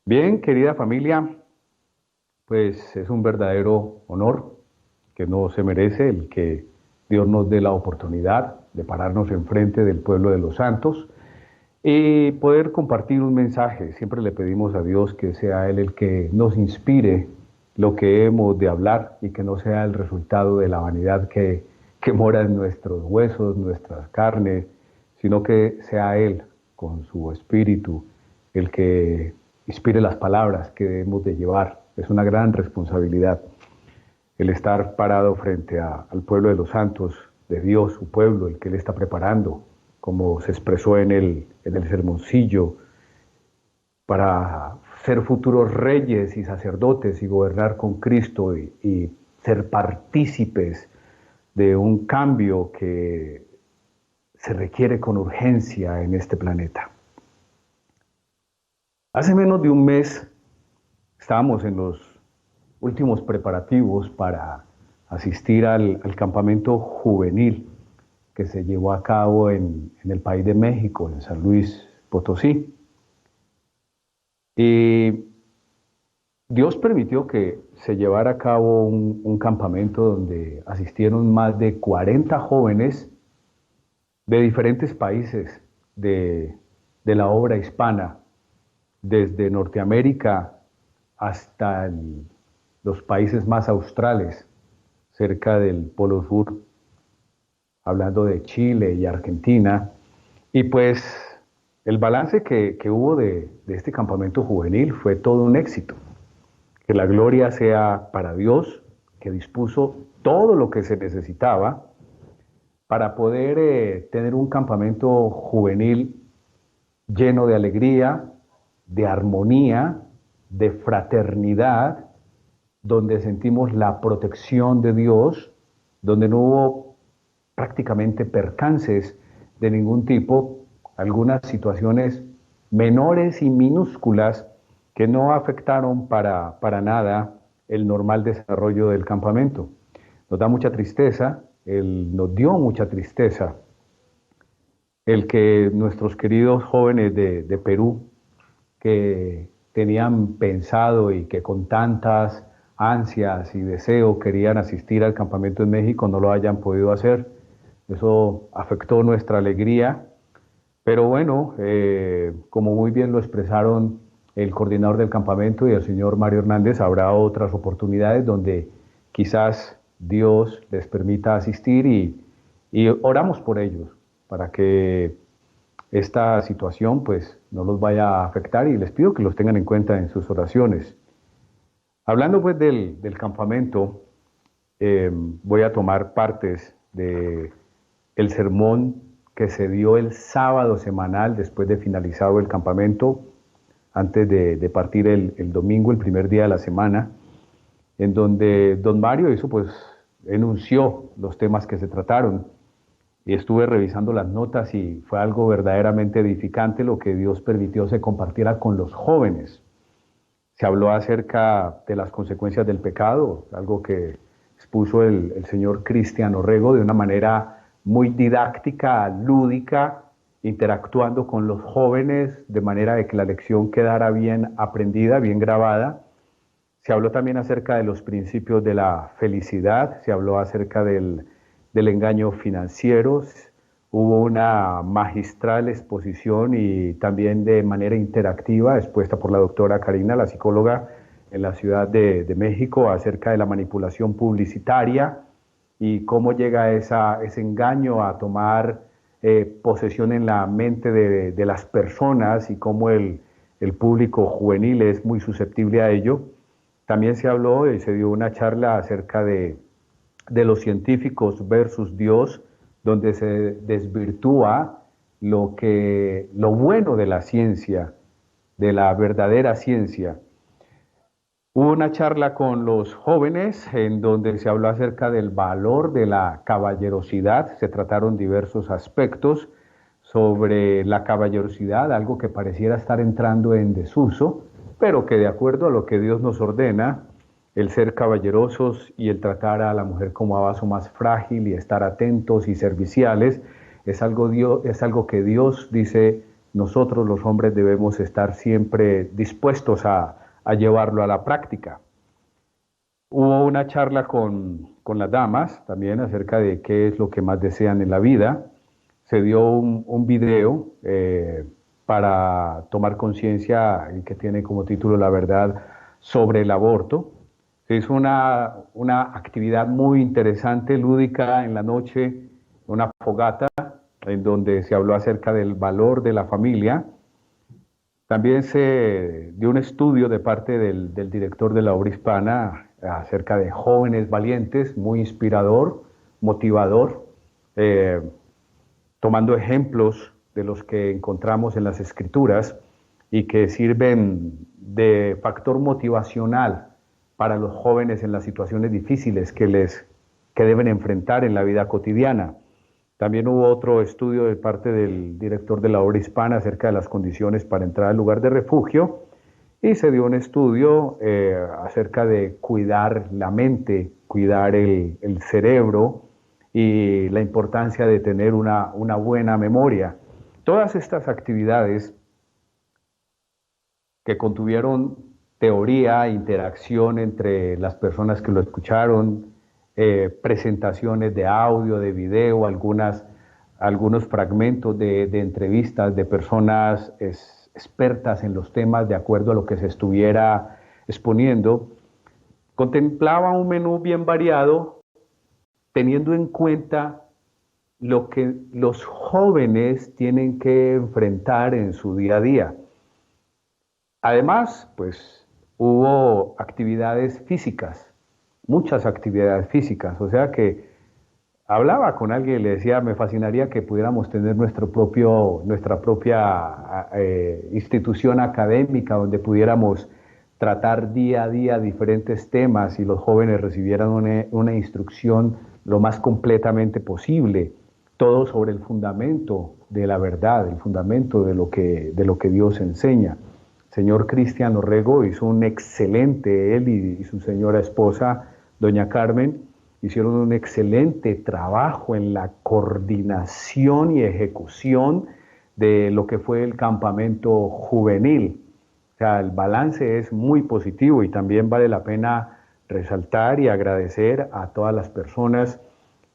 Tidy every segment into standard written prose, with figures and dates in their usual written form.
Bien, querida familia, pues es un verdadero honor que no se merece el que Dios nos dé la oportunidad de pararnos enfrente del pueblo de los santos y poder compartir un mensaje. Siempre le pedimos a Dios que sea Él el que nos inspire lo que hemos de hablar y que no sea el resultado de la vanidad que mora en nuestros huesos, nuestras carnes, sino que sea Él con su espíritu el que inspire las palabras que debemos de llevar. Es una gran responsabilidad el estar parado frente al pueblo de los santos, de Dios, su pueblo, el que Él está preparando, como se expresó en el sermoncillo, para ser futuros reyes y sacerdotes y gobernar con Cristo y ser partícipes de un cambio que se requiere con urgencia en este planeta. Hace menos de un mes estábamos en los últimos preparativos para asistir al campamento juvenil que se llevó a cabo en el país de México, en San Luis Potosí. Y Dios permitió que se llevara a cabo un campamento donde asistieron más de 40 jóvenes de diferentes países de la obra hispana, desde Norteamérica hasta los países más australes, cerca del Polo Sur, hablando de Chile y Argentina. Y pues el balance que hubo de este campamento juvenil fue todo un éxito. Que la gloria sea para Dios, que dispuso todo lo que se necesitaba para poder tener un campamento juvenil lleno de alegría, de armonía, de fraternidad, donde sentimos la protección de Dios, donde no hubo prácticamente percances de ningún tipo, algunas situaciones menores y minúsculas que no afectaron para nada el normal desarrollo del campamento. Nos da mucha tristeza, nos dio mucha tristeza el que nuestros queridos jóvenes de Perú, que tenían pensado y que con tantas ansias y deseo querían asistir al campamento en México, no lo hayan podido hacer. Eso afectó nuestra alegría, pero bueno, como muy bien lo expresaron el coordinador del campamento y el señor Mario Hernández, habrá otras oportunidades donde quizás Dios les permita asistir y oramos por ellos para que esta situación pues no los vaya a afectar y les pido que los tengan en cuenta en sus oraciones. Hablando pues del campamento, voy a tomar partes de el sermón que se dio el sábado semanal después de finalizado el campamento, antes de partir el domingo, el primer día de la semana, en donde don Mario hizo pues enunció los temas que se trataron y estuve revisando las notas y fue algo verdaderamente edificante lo que Dios permitió se compartiera con los jóvenes. Se habló acerca de las consecuencias del pecado, algo que expuso el señor Cristian Orrego de una manera muy didáctica, lúdica, interactuando con los jóvenes de manera de que la lección quedara bien aprendida, bien grabada. Se habló también acerca de los principios de la felicidad, se habló acerca del engaño financiero, hubo una magistral exposición y también de manera interactiva expuesta por la doctora Karina, la psicóloga en la Ciudad de México, acerca de la manipulación publicitaria y cómo llega ese engaño a tomar posesión en la mente de las personas y cómo el público juvenil es muy susceptible a ello. También se habló y se dio una charla acerca de los científicos versus Dios, donde se desvirtúa lo bueno de la ciencia, de la verdadera ciencia. Hubo una charla con los jóvenes en donde se habló acerca del valor de la caballerosidad, se trataron diversos aspectos sobre la caballerosidad, algo que pareciera estar entrando en desuso, pero que de acuerdo a lo que Dios nos ordena, el ser caballerosos y el tratar a la mujer como a vaso más frágil y estar atentos y serviciales, es algo que Dios dice nosotros los hombres debemos estar siempre dispuestos a llevarlo a la práctica. Hubo una charla con las damas también acerca de qué es lo que más desean en la vida. Se dio un video para tomar conciencia que tiene como título La verdad sobre el aborto. Se hizo una actividad muy interesante, lúdica, en la noche, una fogata, en donde se habló acerca del valor de la familia. También se dio un estudio de parte del director de la obra hispana acerca de jóvenes valientes, muy inspirador, motivador, tomando ejemplos de los que encontramos en las escrituras y que sirven de factor motivacional para los jóvenes en las situaciones difíciles que deben enfrentar en la vida cotidiana. También hubo otro estudio de parte del director de la obra hispana acerca de las condiciones para entrar al lugar de refugio, y se dio un estudio acerca de cuidar la mente, cuidar el cerebro y la importancia de tener una buena memoria. Todas estas actividades que contuvieron teoría, interacción entre las personas que lo escucharon, presentaciones de audio, de video, algunos fragmentos de entrevistas de personas expertas en los temas de acuerdo a lo que se estuviera exponiendo, contemplaba un menú bien variado, teniendo en cuenta lo que los jóvenes tienen que enfrentar en su día a día. Además, pues hubo actividades físicas, muchas actividades físicas, o sea que hablaba con alguien y le decía, me fascinaría que pudiéramos tener nuestra propia institución académica donde pudiéramos tratar día a día diferentes temas y los jóvenes recibieran una instrucción lo más completamente posible, todo sobre el fundamento de la verdad, el fundamento de lo que Dios enseña. Señor Cristian Orrego hizo un excelente, él y su señora esposa, doña Carmen, hicieron un excelente trabajo en la coordinación y ejecución de lo que fue el campamento juvenil. O sea, el balance es muy positivo y también vale la pena resaltar y agradecer a todas las personas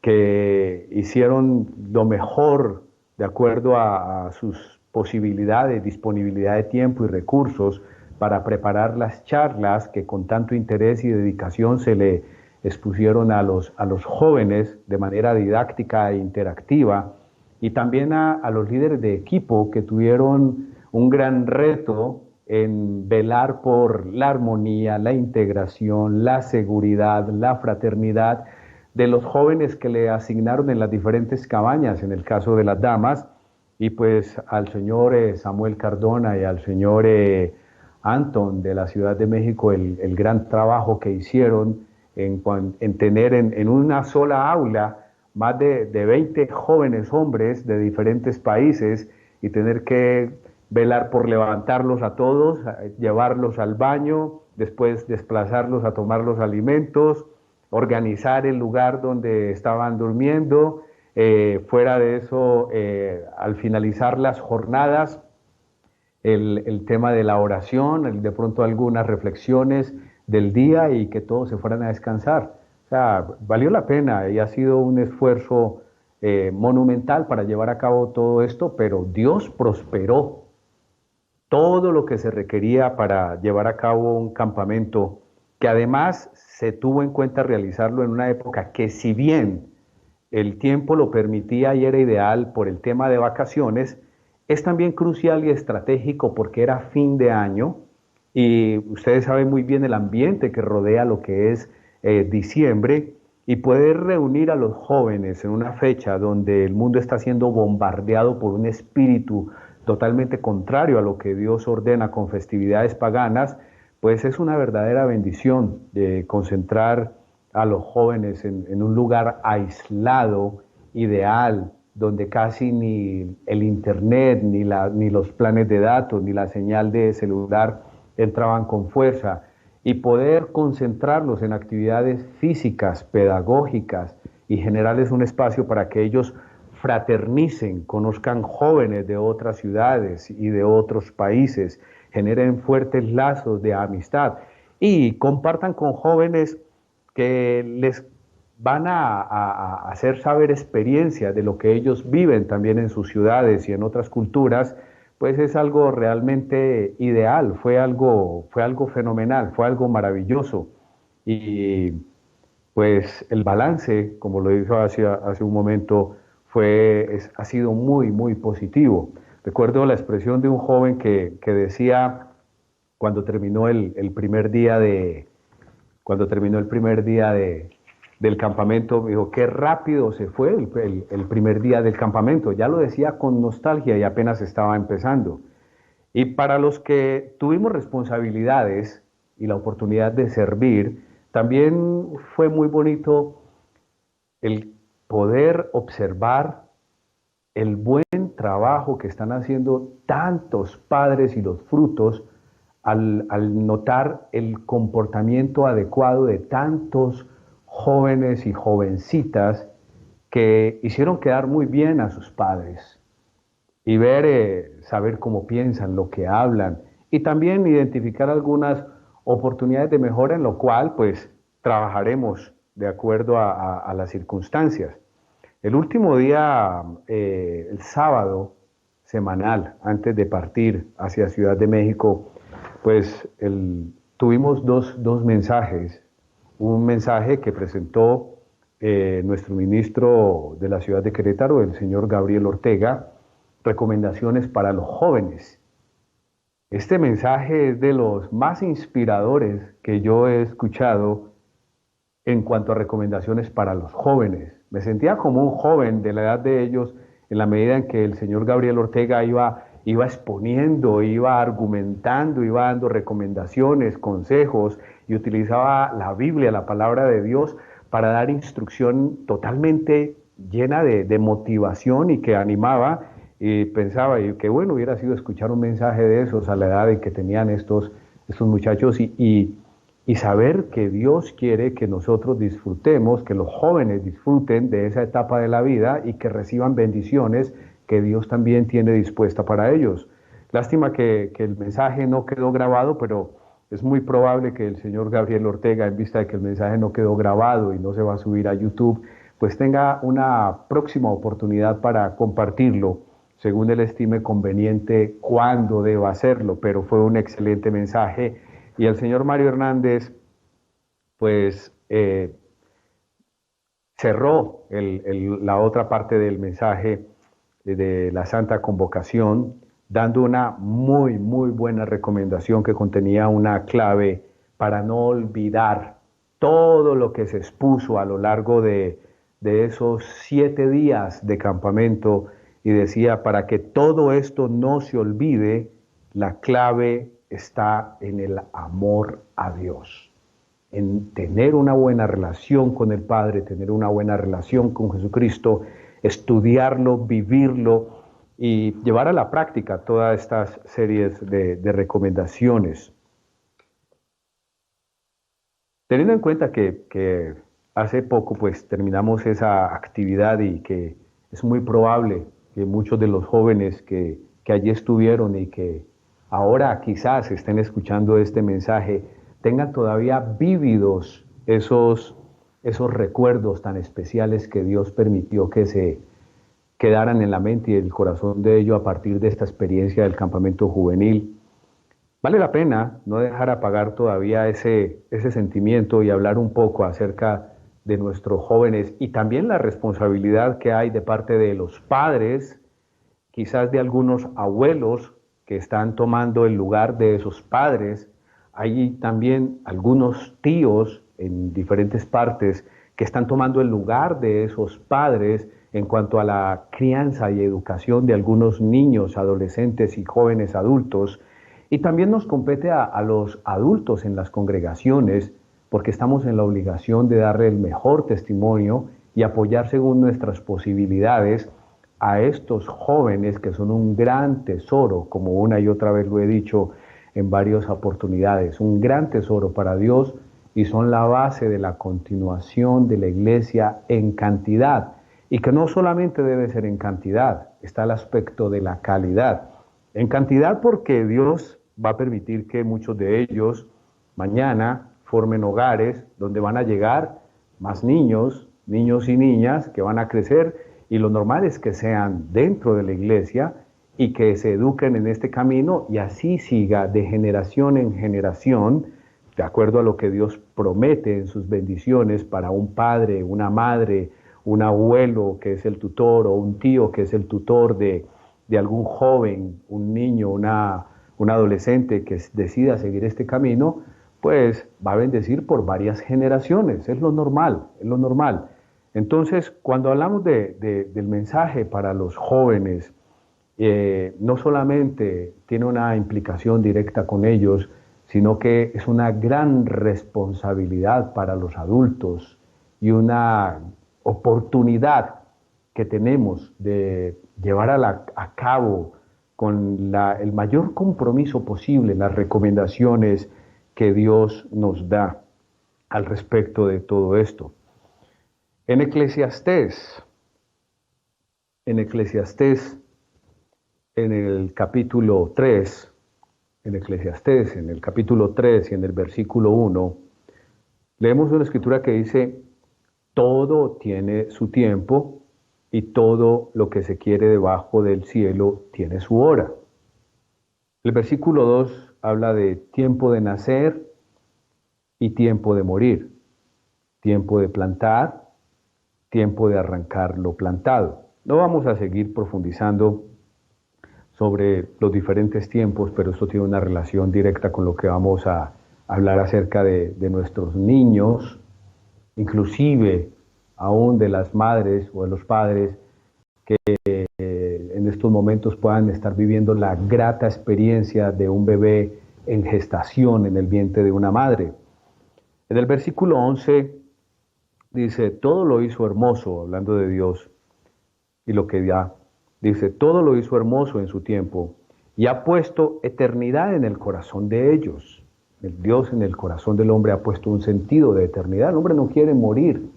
que hicieron lo mejor de acuerdo a sus posibilidades, disponibilidad de tiempo y recursos para preparar las charlas que con tanto interés y dedicación se le expusieron a los jóvenes de manera didáctica e interactiva, y también a los líderes de equipo que tuvieron un gran reto en velar por la armonía, la integración, la seguridad, la fraternidad de los jóvenes que le asignaron en las diferentes cabañas, en el caso de las damas, y pues al señor Samuel Cardona y al señor Anton de la Ciudad de México el gran trabajo que hicieron en tener en una sola aula más de 20 jóvenes hombres de diferentes países y tener que velar por levantarlos a todos, llevarlos al baño, después desplazarlos a tomar los alimentos, organizar el lugar donde estaban durmiendo. Fuera de eso, al finalizar las jornadas, el tema de la oración, de pronto algunas reflexiones del día y que todos se fueran a descansar. O sea, valió la pena y ha sido un esfuerzo monumental para llevar a cabo todo esto, pero Dios prosperó todo lo que se requería para llevar a cabo un campamento que además se tuvo en cuenta realizarlo en una época que, si bien el tiempo lo permitía y era ideal por el tema de vacaciones, es también crucial y estratégico porque era fin de año y ustedes saben muy bien el ambiente que rodea lo que es diciembre, y poder reunir a los jóvenes en una fecha donde el mundo está siendo bombardeado por un espíritu totalmente contrario a lo que Dios ordena con festividades paganas, pues es una verdadera bendición de concentrar a los jóvenes en un lugar aislado, ideal, donde casi ni el internet, ni los planes de datos, ni la señal de celular entraban con fuerza, y poder concentrarlos en actividades físicas, pedagógicas y generarles un espacio para que ellos fraternicen, conozcan jóvenes de otras ciudades y de otros países, generen fuertes lazos de amistad y compartan con jóvenes que les van a hacer saber experiencias de lo que ellos viven también en sus ciudades y en otras culturas, pues es algo realmente ideal, fue algo fenomenal, fue algo maravilloso. Y pues el balance, como lo dijo hace un momento, ha sido muy, muy positivo. Recuerdo la expresión de un joven que decía cuando terminó el primer día cuando terminó el primer día del campamento, me dijo, qué rápido se fue el primer día del campamento. Ya lo decía con nostalgia y apenas estaba empezando. Y para los que tuvimos responsabilidades y la oportunidad de servir, también fue muy bonito el poder observar el buen trabajo que están haciendo tantos padres y los frutos al notar el comportamiento adecuado de tantos jóvenes y jovencitas que hicieron quedar muy bien a sus padres y ver, saber cómo piensan, lo que hablan y también identificar algunas oportunidades de mejora en lo cual pues trabajaremos de acuerdo a las circunstancias. El último día, el sábado semanal, antes de partir hacia Ciudad de México, pues tuvimos dos mensajes. Un mensaje que presentó nuestro ministro de la ciudad de Querétaro, el señor Gabriel Ortega, recomendaciones para los jóvenes. Este mensaje es de los más inspiradores que yo he escuchado en cuanto a recomendaciones para los jóvenes. Me sentía como un joven de la edad de ellos en la medida en que el señor Gabriel Ortega iba exponiendo, iba argumentando, iba dando recomendaciones, consejos y utilizaba la Biblia, la palabra de Dios, para dar instrucción totalmente llena de motivación y que animaba. Y pensaba y qué bueno hubiera sido escuchar un mensaje de esos a la edad en que tenían estos muchachos y saber que Dios quiere que nosotros disfrutemos, que los jóvenes disfruten de esa etapa de la vida y que reciban bendiciones que Dios también tiene dispuesta para ellos. Lástima que el mensaje no quedó grabado, pero es muy probable que el señor Gabriel Ortega, en vista de que el mensaje no quedó grabado y no se va a subir a YouTube, pues tenga una próxima oportunidad para compartirlo, según él estime conveniente, cuándo deba hacerlo, pero fue un excelente mensaje. Y el señor Mario Hernández, pues, cerró la otra parte del mensaje de la Santa Convocación, dando una muy, muy buena recomendación que contenía una clave para no olvidar todo lo que se expuso a lo largo de esos 7 días de campamento y decía, para que todo esto no se olvide, la clave está en el amor a Dios, en tener una buena relación con el Padre, tener una buena relación con Jesucristo, estudiarlo, vivirlo y llevar a la práctica todas estas series de recomendaciones. Teniendo en cuenta que hace poco pues terminamos esa actividad y que es muy probable que muchos de los jóvenes que allí estuvieron y que ahora quizás estén escuchando este mensaje, tengan todavía vívidos esos recuerdos tan especiales que Dios permitió que se quedaran en la mente y el corazón de ellos a partir de esta experiencia del campamento juvenil. Vale la pena no dejar apagar todavía ese sentimiento y hablar un poco acerca de nuestros jóvenes y también la responsabilidad que hay de parte de los padres, quizás de algunos abuelos que están tomando el lugar de esos padres. Hay también algunos tíos en diferentes partes que están tomando el lugar de esos padres en cuanto a la crianza y educación de algunos niños, adolescentes y jóvenes adultos. Y también nos compete a los adultos en las congregaciones, porque estamos en la obligación de darle el mejor testimonio y apoyar según nuestras posibilidades a estos jóvenes que son un gran tesoro, como una y otra vez lo he dicho en varias oportunidades, un gran tesoro para Dios y son la base de la continuación de la iglesia en cantidad y que no solamente debe ser en cantidad, está el aspecto de la calidad. En cantidad porque Dios va a permitir que muchos de ellos mañana formen hogares donde van a llegar más niños, niños y niñas que van a crecer, y lo normal es que sean dentro de la iglesia y que se eduquen en este camino y así siga de generación en generación, de acuerdo a lo que Dios promete en sus bendiciones para un padre, una madre, un abuelo que es el tutor o un tío que es el tutor de algún joven, un niño, un adolescente que decida seguir este camino, pues va a bendecir por varias generaciones, es lo normal, es lo normal. Entonces, cuando hablamos del mensaje para los jóvenes, no solamente tiene una implicación directa con ellos, sino que es una gran responsabilidad para los adultos y una oportunidad que tenemos de llevar a cabo con el mayor compromiso posible las recomendaciones que Dios nos da al respecto de todo esto. En Eclesiastés, en Eclesiastés, en el capítulo 3, en Eclesiastés, en el capítulo 3 y en el versículo 1, leemos una escritura que dice, todo tiene su tiempo y todo lo que se quiere debajo del cielo tiene su hora. El versículo 2 habla de tiempo de nacer y tiempo de morir, tiempo de plantar, tiempo de arrancar lo plantado. No vamos a seguir profundizando sobre los diferentes tiempos, pero esto tiene una relación directa con lo que vamos a hablar acerca de nuestros niños, inclusive aún de las madres o de los padres que en estos momentos puedan estar viviendo la grata experiencia de un bebé en gestación en el vientre de una madre. En el versículo 11 dice, todo lo hizo hermoso, hablando de Dios y lo que da. Dice, todo lo hizo hermoso en su tiempo y ha puesto eternidad en el corazón de ellos. El Dios en el corazón del hombre ha puesto un sentido de eternidad. El hombre no quiere morir.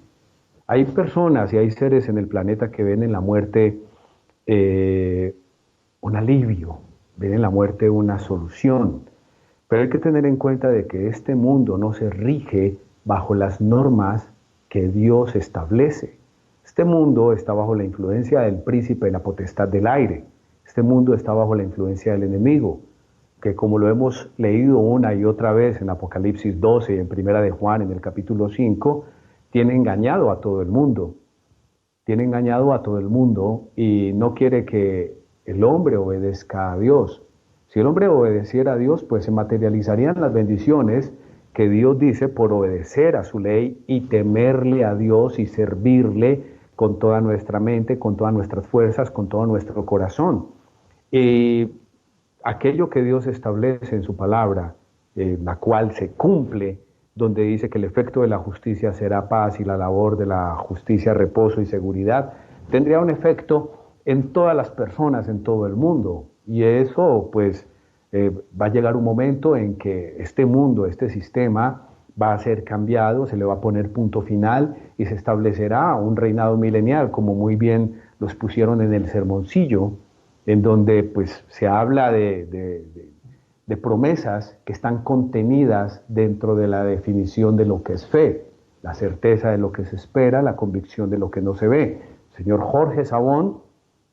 Hay personas y hay seres en el planeta que ven en la muerte un alivio, ven en la muerte una solución. Pero hay que tener en cuenta de que este mundo no se rige bajo las normas que Dios establece. Este mundo está bajo la influencia del príncipe de la potestad del aire. Este mundo está bajo la influencia del enemigo, que como lo hemos leído una y otra vez en Apocalipsis 12 y en Primera de Juan en el capítulo 5, tiene engañado a todo el mundo. Tiene engañado a todo el mundo y no quiere que el hombre obedezca a Dios. Si el hombre obedeciera a Dios, pues se materializarían las bendiciones que Dios dice por obedecer a su ley y temerle a Dios y servirle con toda nuestra mente, con todas nuestras fuerzas, con todo nuestro corazón. Y aquello que Dios establece en su palabra, la cual se cumple, donde dice que el efecto de la justicia será paz y la labor de la justicia reposo y seguridad, tendría un efecto en todas las personas, en todo el mundo. Y eso, pues, va a llegar un momento en que este mundo, este sistema, va a ser cambiado, se le va a poner punto final y se establecerá un reinado milenial, como muy bien los pusieron en el sermoncillo, en donde pues se habla de promesas que están contenidas dentro de la definición de lo que es fe, la certeza de lo que se espera, la convicción de lo que no se ve. El señor Jorge Sabón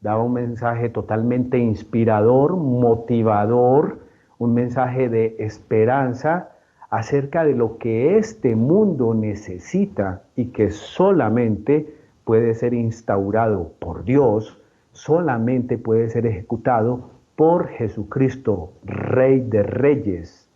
daba un mensaje totalmente inspirador, motivador, un mensaje de esperanza acerca de lo que este mundo necesita y que solamente puede ser instaurado por Dios, solamente puede ser ejecutado por Jesucristo, Rey de Reyes,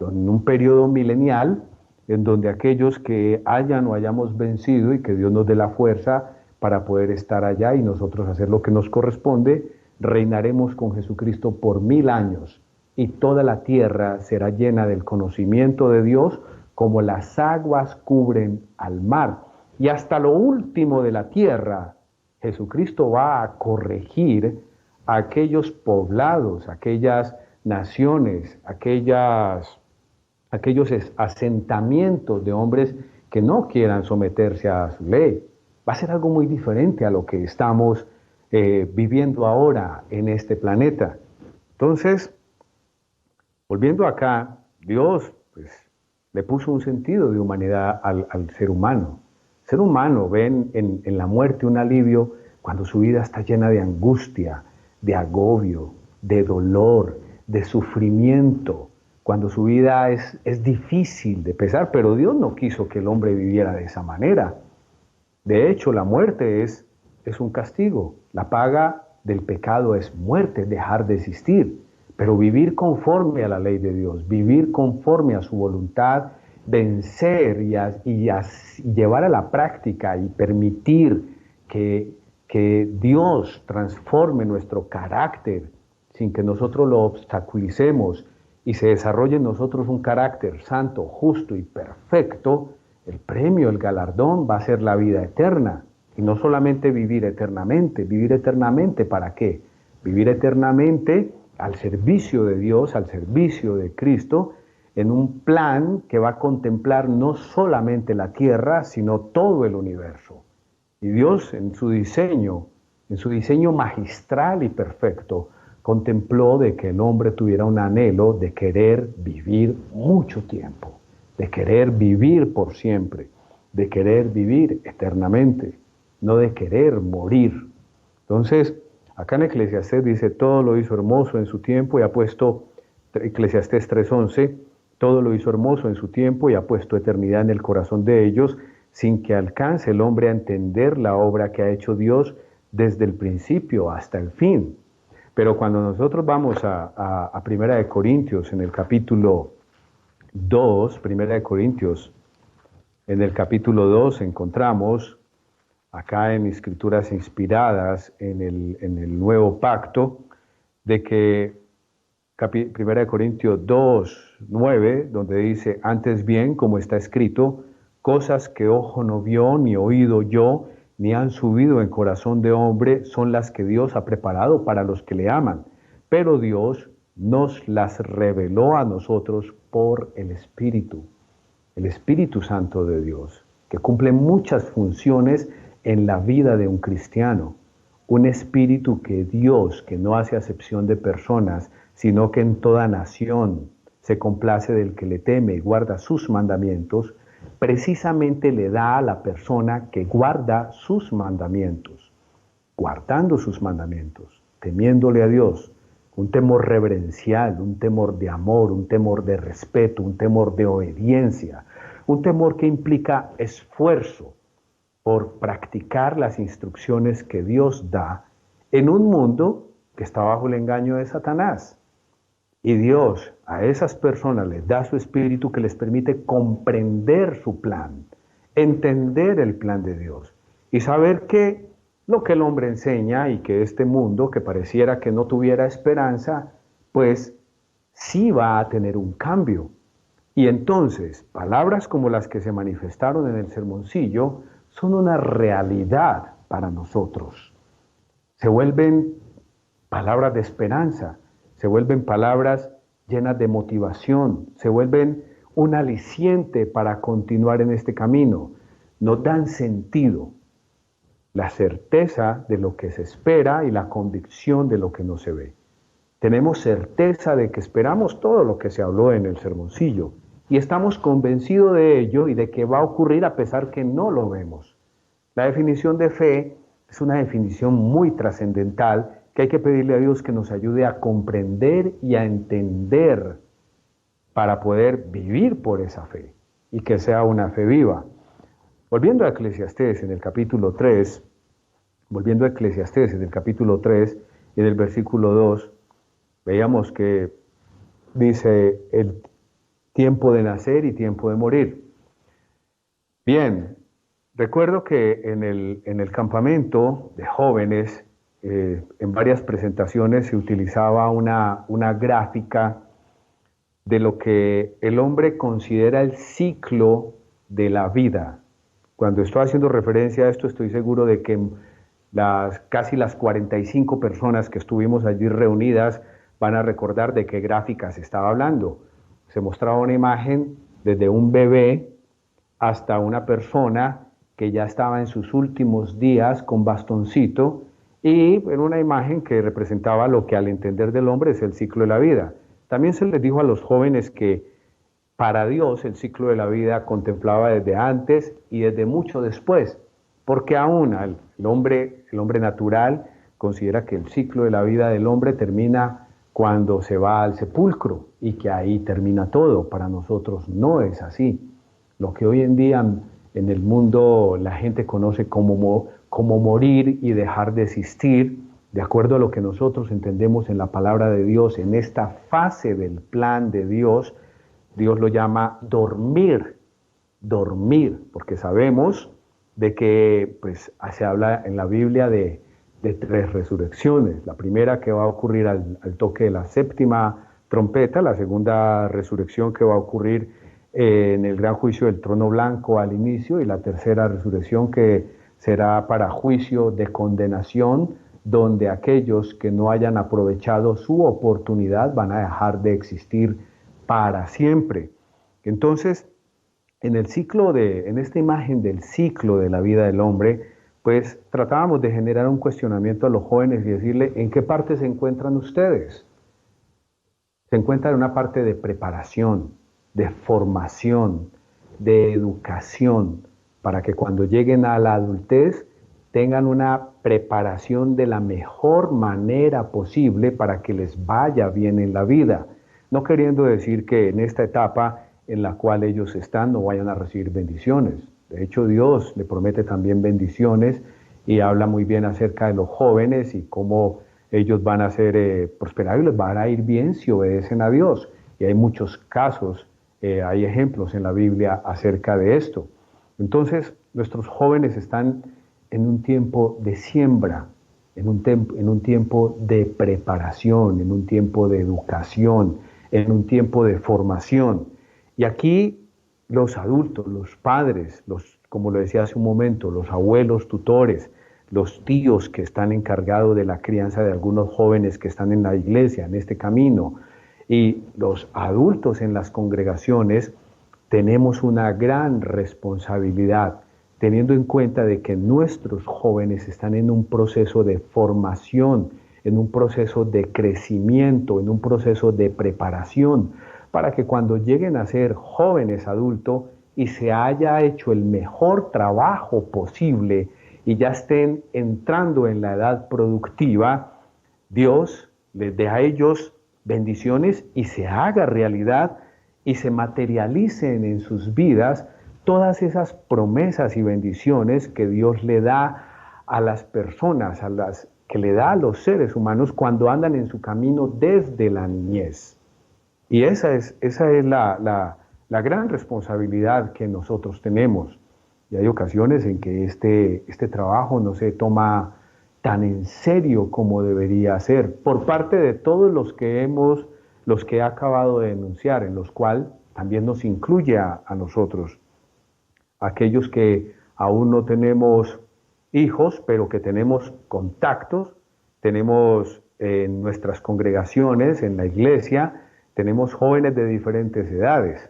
en un periodo milenial en donde aquellos que hayan o hayamos vencido y que Dios nos dé la fuerza para poder estar allá y nosotros hacer lo que nos corresponde, reinaremos con Jesucristo por 1000 años y toda la tierra será llena del conocimiento de Dios como las aguas cubren al mar. Y hasta lo último de la tierra, Jesucristo va a corregir a aquellos poblados, aquellas naciones, aquellos asentamientos de hombres que no quieran someterse a su ley. Va a ser algo muy diferente a lo que estamos viviendo ahora en este planeta. Entonces, volviendo acá, Dios pues, le puso un sentido de humanidad al ser humano. El ser humano ve en la muerte un alivio cuando su vida está llena de angustia, de agobio, de dolor, de sufrimiento, cuando su vida es difícil de pesar, pero Dios no quiso que el hombre viviera de esa manera. De hecho, la muerte es un castigo. La paga del pecado es muerte, dejar de existir. Pero vivir conforme a la ley de Dios, vivir conforme a su voluntad, vencer y llevar a la práctica y permitir que Dios transforme nuestro carácter sin que nosotros lo obstaculicemos y se desarrolle en nosotros un carácter santo, justo y perfecto, el premio, el galardón va a ser la vida eterna. Y no solamente vivir eternamente ¿para qué? Vivir eternamente al servicio de Dios, al servicio de Cristo, en un plan que va a contemplar no solamente la tierra, sino todo el universo. Y Dios en su diseño magistral y perfecto, contempló de que el hombre tuviera un anhelo de querer vivir mucho tiempo, de querer vivir por siempre, de querer vivir eternamente, no de querer morir. Entonces, acá en Eclesiastés dice, todo lo hizo hermoso en su tiempo y ha puesto, Eclesiastés 3:11, todo lo hizo hermoso en su tiempo y ha puesto eternidad en el corazón de ellos, sin que alcance el hombre a entender la obra que ha hecho Dios desde el principio hasta el fin. Pero cuando nosotros vamos a Primera de Corintios, en el capítulo 2, Primera de Corintios, en el capítulo 2 encontramos, acá en Escrituras inspiradas en el Nuevo Pacto, de que Primera de Corintios 2:9, donde dice, antes bien, como está escrito, cosas que ojo no vio, ni oído yo, ni han subido en corazón de hombre, son las que Dios ha preparado para los que le aman. Pero Dios nos las reveló a nosotros por el Espíritu Santo de Dios, que cumple muchas funciones en la vida de un cristiano. Un espíritu que Dios, que no hace acepción de personas, sino que en toda nación se complace del que le teme y guarda sus mandamientos, precisamente le da a la persona que guarda sus mandamientos, guardando sus mandamientos, temiéndole a Dios, un temor reverencial, un temor de amor, un temor de respeto, un temor de obediencia, un temor que implica esfuerzo por practicar las instrucciones que Dios da en un mundo que está bajo el engaño de Satanás. Y Dios a esas personas les da su espíritu que les permite comprender su plan, entender el plan de Dios y saber que lo que el hombre enseña y que este mundo que pareciera que no tuviera esperanza, pues sí va a tener un cambio. Y entonces, palabras como las que se manifestaron en el sermoncillo son una realidad para nosotros. Se vuelven palabras de esperanza, se vuelven palabras llenas de motivación, se vuelven un aliciente para continuar en este camino. Nos dan sentido, la certeza de lo que se espera y la convicción de lo que no se ve. Tenemos certeza de que esperamos todo lo que se habló en el sermoncillo y estamos convencidos de ello y de que va a ocurrir a pesar que no lo vemos. La definición de fe es una definición muy trascendental que hay que pedirle a Dios que nos ayude a comprender y a entender para poder vivir por esa fe y que sea una fe viva. Volviendo a Eclesiastés en el capítulo 3, y del versículo 2, veíamos que dice el tiempo de nacer y tiempo de morir. Bien, recuerdo que en el campamento de jóvenes, en varias presentaciones se utilizaba una gráfica de lo que el hombre considera el ciclo de la vida. Cuando estoy haciendo referencia a esto, estoy seguro de que casi las 45 personas que estuvimos allí reunidas van a recordar de qué gráfica se estaba hablando. Se mostraba una imagen desde un bebé hasta una persona que ya estaba en sus últimos días con bastoncito, y en una imagen que representaba lo que al entender del hombre es el ciclo de la vida. También se les dijo a los jóvenes que para Dios el ciclo de la vida contemplaba desde antes y desde mucho después, porque aún el hombre natural considera que el ciclo de la vida del hombre termina cuando se va al sepulcro y que ahí termina todo. Para nosotros no es así. Lo que hoy en día en el mundo la gente conoce como morir y dejar de existir, de acuerdo a lo que nosotros entendemos en la palabra de Dios, en esta fase del plan de Dios, Dios lo llama dormir, dormir, porque sabemos de que pues, se habla en la Biblia de tres resurrecciones. La primera que va a ocurrir al toque de la séptima trompeta, la segunda resurrección que va a ocurrir en el gran juicio del trono blanco al inicio, y la tercera resurrección que será para juicio de condenación, donde aquellos que no hayan aprovechado su oportunidad van a dejar de existir para siempre. Entonces, en esta imagen del ciclo de la vida del hombre, pues tratábamos de generar un cuestionamiento a los jóvenes y decirle, ¿en qué parte se encuentran ustedes? Se encuentran en una parte de preparación, de formación, de educación, para que cuando lleguen a la adultez tengan una preparación de la mejor manera posible para que les vaya bien en la vida. No queriendo decir que en esta etapa en la cual ellos están no vayan a recibir bendiciones. De hecho, Dios le promete también bendiciones y habla muy bien acerca de los jóvenes y cómo ellos van a ser prosperados y les van a ir bien si obedecen a Dios. Y hay muchos casos, hay ejemplos en la Biblia acerca de esto. Entonces, nuestros jóvenes están en un tiempo de siembra, en un tiempo de preparación, en un tiempo de educación, en un tiempo de formación. Y aquí los adultos, los padres, como lo decía hace un momento, los abuelos, tutores, los tíos que están encargados de la crianza de algunos jóvenes que están en la iglesia, en este camino, y los adultos en las congregaciones, tenemos una gran responsabilidad, teniendo en cuenta de que nuestros jóvenes están en un proceso de formación, en un proceso de crecimiento, en un proceso de preparación, para que cuando lleguen a ser jóvenes adultos y se haya hecho el mejor trabajo posible y ya estén entrando en la edad productiva, Dios les dé a ellos bendiciones y se haga realidad y se materialicen en sus vidas todas esas promesas y bendiciones que Dios le da a las personas, que le da a los seres humanos cuando andan en su camino desde la niñez. Y esa es la gran responsabilidad que nosotros tenemos. Y hay ocasiones en que este trabajo no se toma tan en serio como debería ser, por parte de todos los que he acabado de denunciar, en los cuales también nos incluye a nosotros, aquellos que aún no tenemos hijos, pero que tenemos contactos, tenemos en nuestras congregaciones, en la iglesia, tenemos jóvenes de diferentes edades.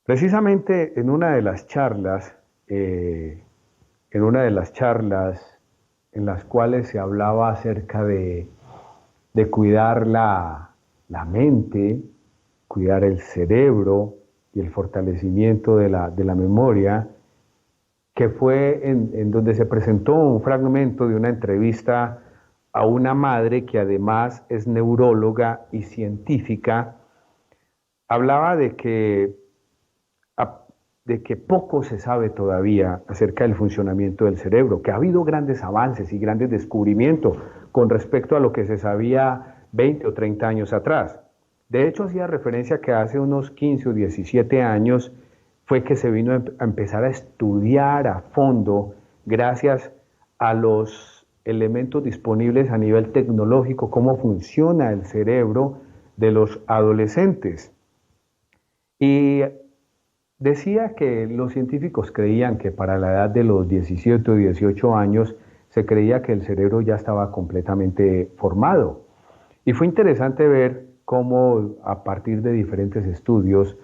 Precisamente en una de las charlas, en las cuales se hablaba acerca de cuidar la mente, cuidar el cerebro y el fortalecimiento de la memoria, que fue en donde se presentó un fragmento de una entrevista a una madre que además es neuróloga y científica. Hablaba de que poco se sabe todavía acerca del funcionamiento del cerebro, que ha habido grandes avances y grandes descubrimientos con respecto a lo que se sabía 20 o 30 años atrás. De hecho, hacía referencia que hace unos 15 o 17 años fue que se vino a empezar a estudiar a fondo, gracias a los elementos disponibles a nivel tecnológico, cómo funciona el cerebro de los adolescentes. Y decía que los científicos creían que para la edad de los 17 o 18 años se creía que el cerebro ya estaba completamente formado. Y fue interesante ver cómo a partir de diferentes estudios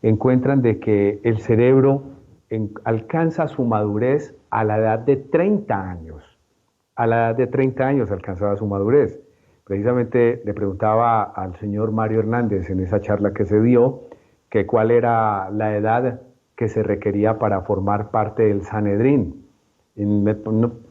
encuentran de que el cerebro alcanza su madurez a la edad de 30 años. A la edad de 30 años alcanzaba su madurez. Precisamente le preguntaba al señor Mario Hernández en esa charla que se dio, que cuál era la edad que se requería para formar parte del Sanedrín.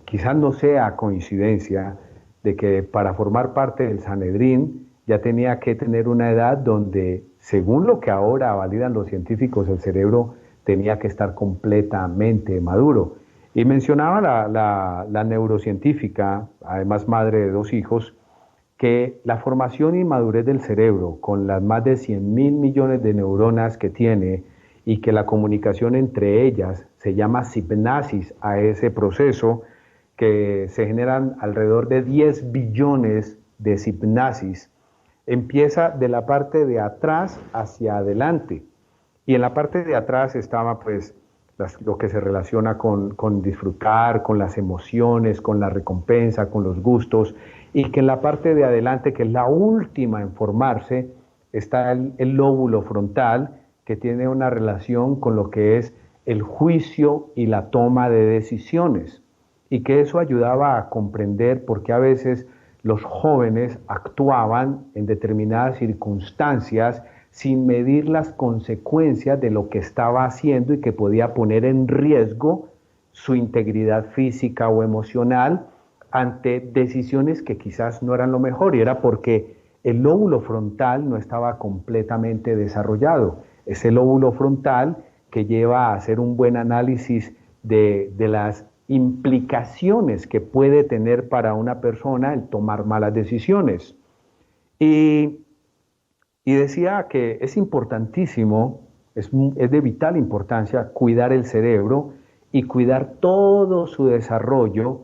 Quizás no sea coincidencia de que para formar parte del Sanedrín ya tenía que tener una edad donde, según lo que ahora validan los científicos, el cerebro tenía que estar completamente maduro. Y mencionaba la neurocientífica, además madre de 2 hijos, que la formación y madurez del cerebro, con las más de 100.000 millones de neuronas que tiene, y que la comunicación entre ellas se llama hipnasis a ese proceso, que se generan alrededor de 10 billones de hipnasis, empieza de la parte de atrás hacia adelante. Y en la parte de atrás estaba pues lo que se relaciona con disfrutar, con las emociones, con la recompensa, con los gustos, y que en la parte de adelante, que es la última en formarse, está el lóbulo frontal, que tiene una relación con lo que es el juicio y la toma de decisiones, y que eso ayudaba a comprender por qué a veces los jóvenes actuaban en determinadas circunstancias sin medir las consecuencias de lo que estaba haciendo y que podía poner en riesgo su integridad física o emocional ante decisiones que quizás no eran lo mejor, y era porque el lóbulo frontal no estaba completamente desarrollado. Es el lóbulo frontal que lleva a hacer un buen análisis de las implicaciones que puede tener para una persona el tomar malas decisiones. Y decía que es importantísimo, es de vital importancia cuidar el cerebro y cuidar todo su desarrollo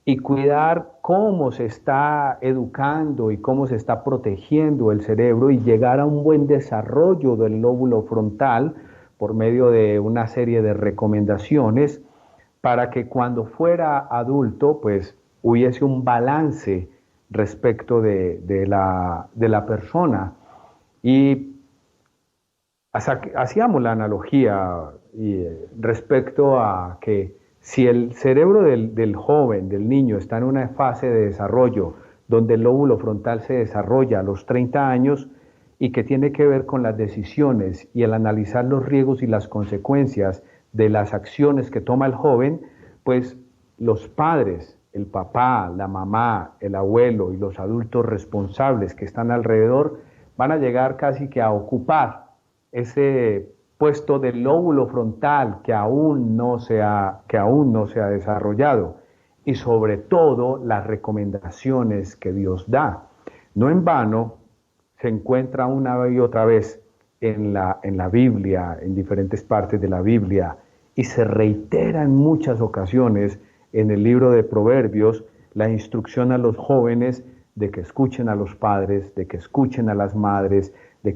y cuidar cómo se está educando y cómo se está protegiendo el cerebro y llegar a un buen desarrollo del lóbulo frontal por medio de una serie de recomendaciones para que cuando fuera adulto pues hubiese un balance respecto de la persona. Y hacíamos la analogía respecto a que si el cerebro del joven, del niño, está en una fase de desarrollo donde el lóbulo frontal se desarrolla a los 30 años y que tiene que ver con las decisiones y el analizar los riesgos y las consecuencias de las acciones que toma el joven, pues los padres, el papá, la mamá, el abuelo y los adultos responsables que están alrededor van a llegar casi que a ocupar ese puesto del lóbulo frontal que aún no se ha desarrollado, y sobre todo las recomendaciones que Dios da. No en vano se encuentra una y otra vez en la Biblia, en diferentes partes de la Biblia, y se reitera en muchas ocasiones en el libro de Proverbios la instrucción a los jóvenes de que escuchen a los padres, de que escuchen a las madres, de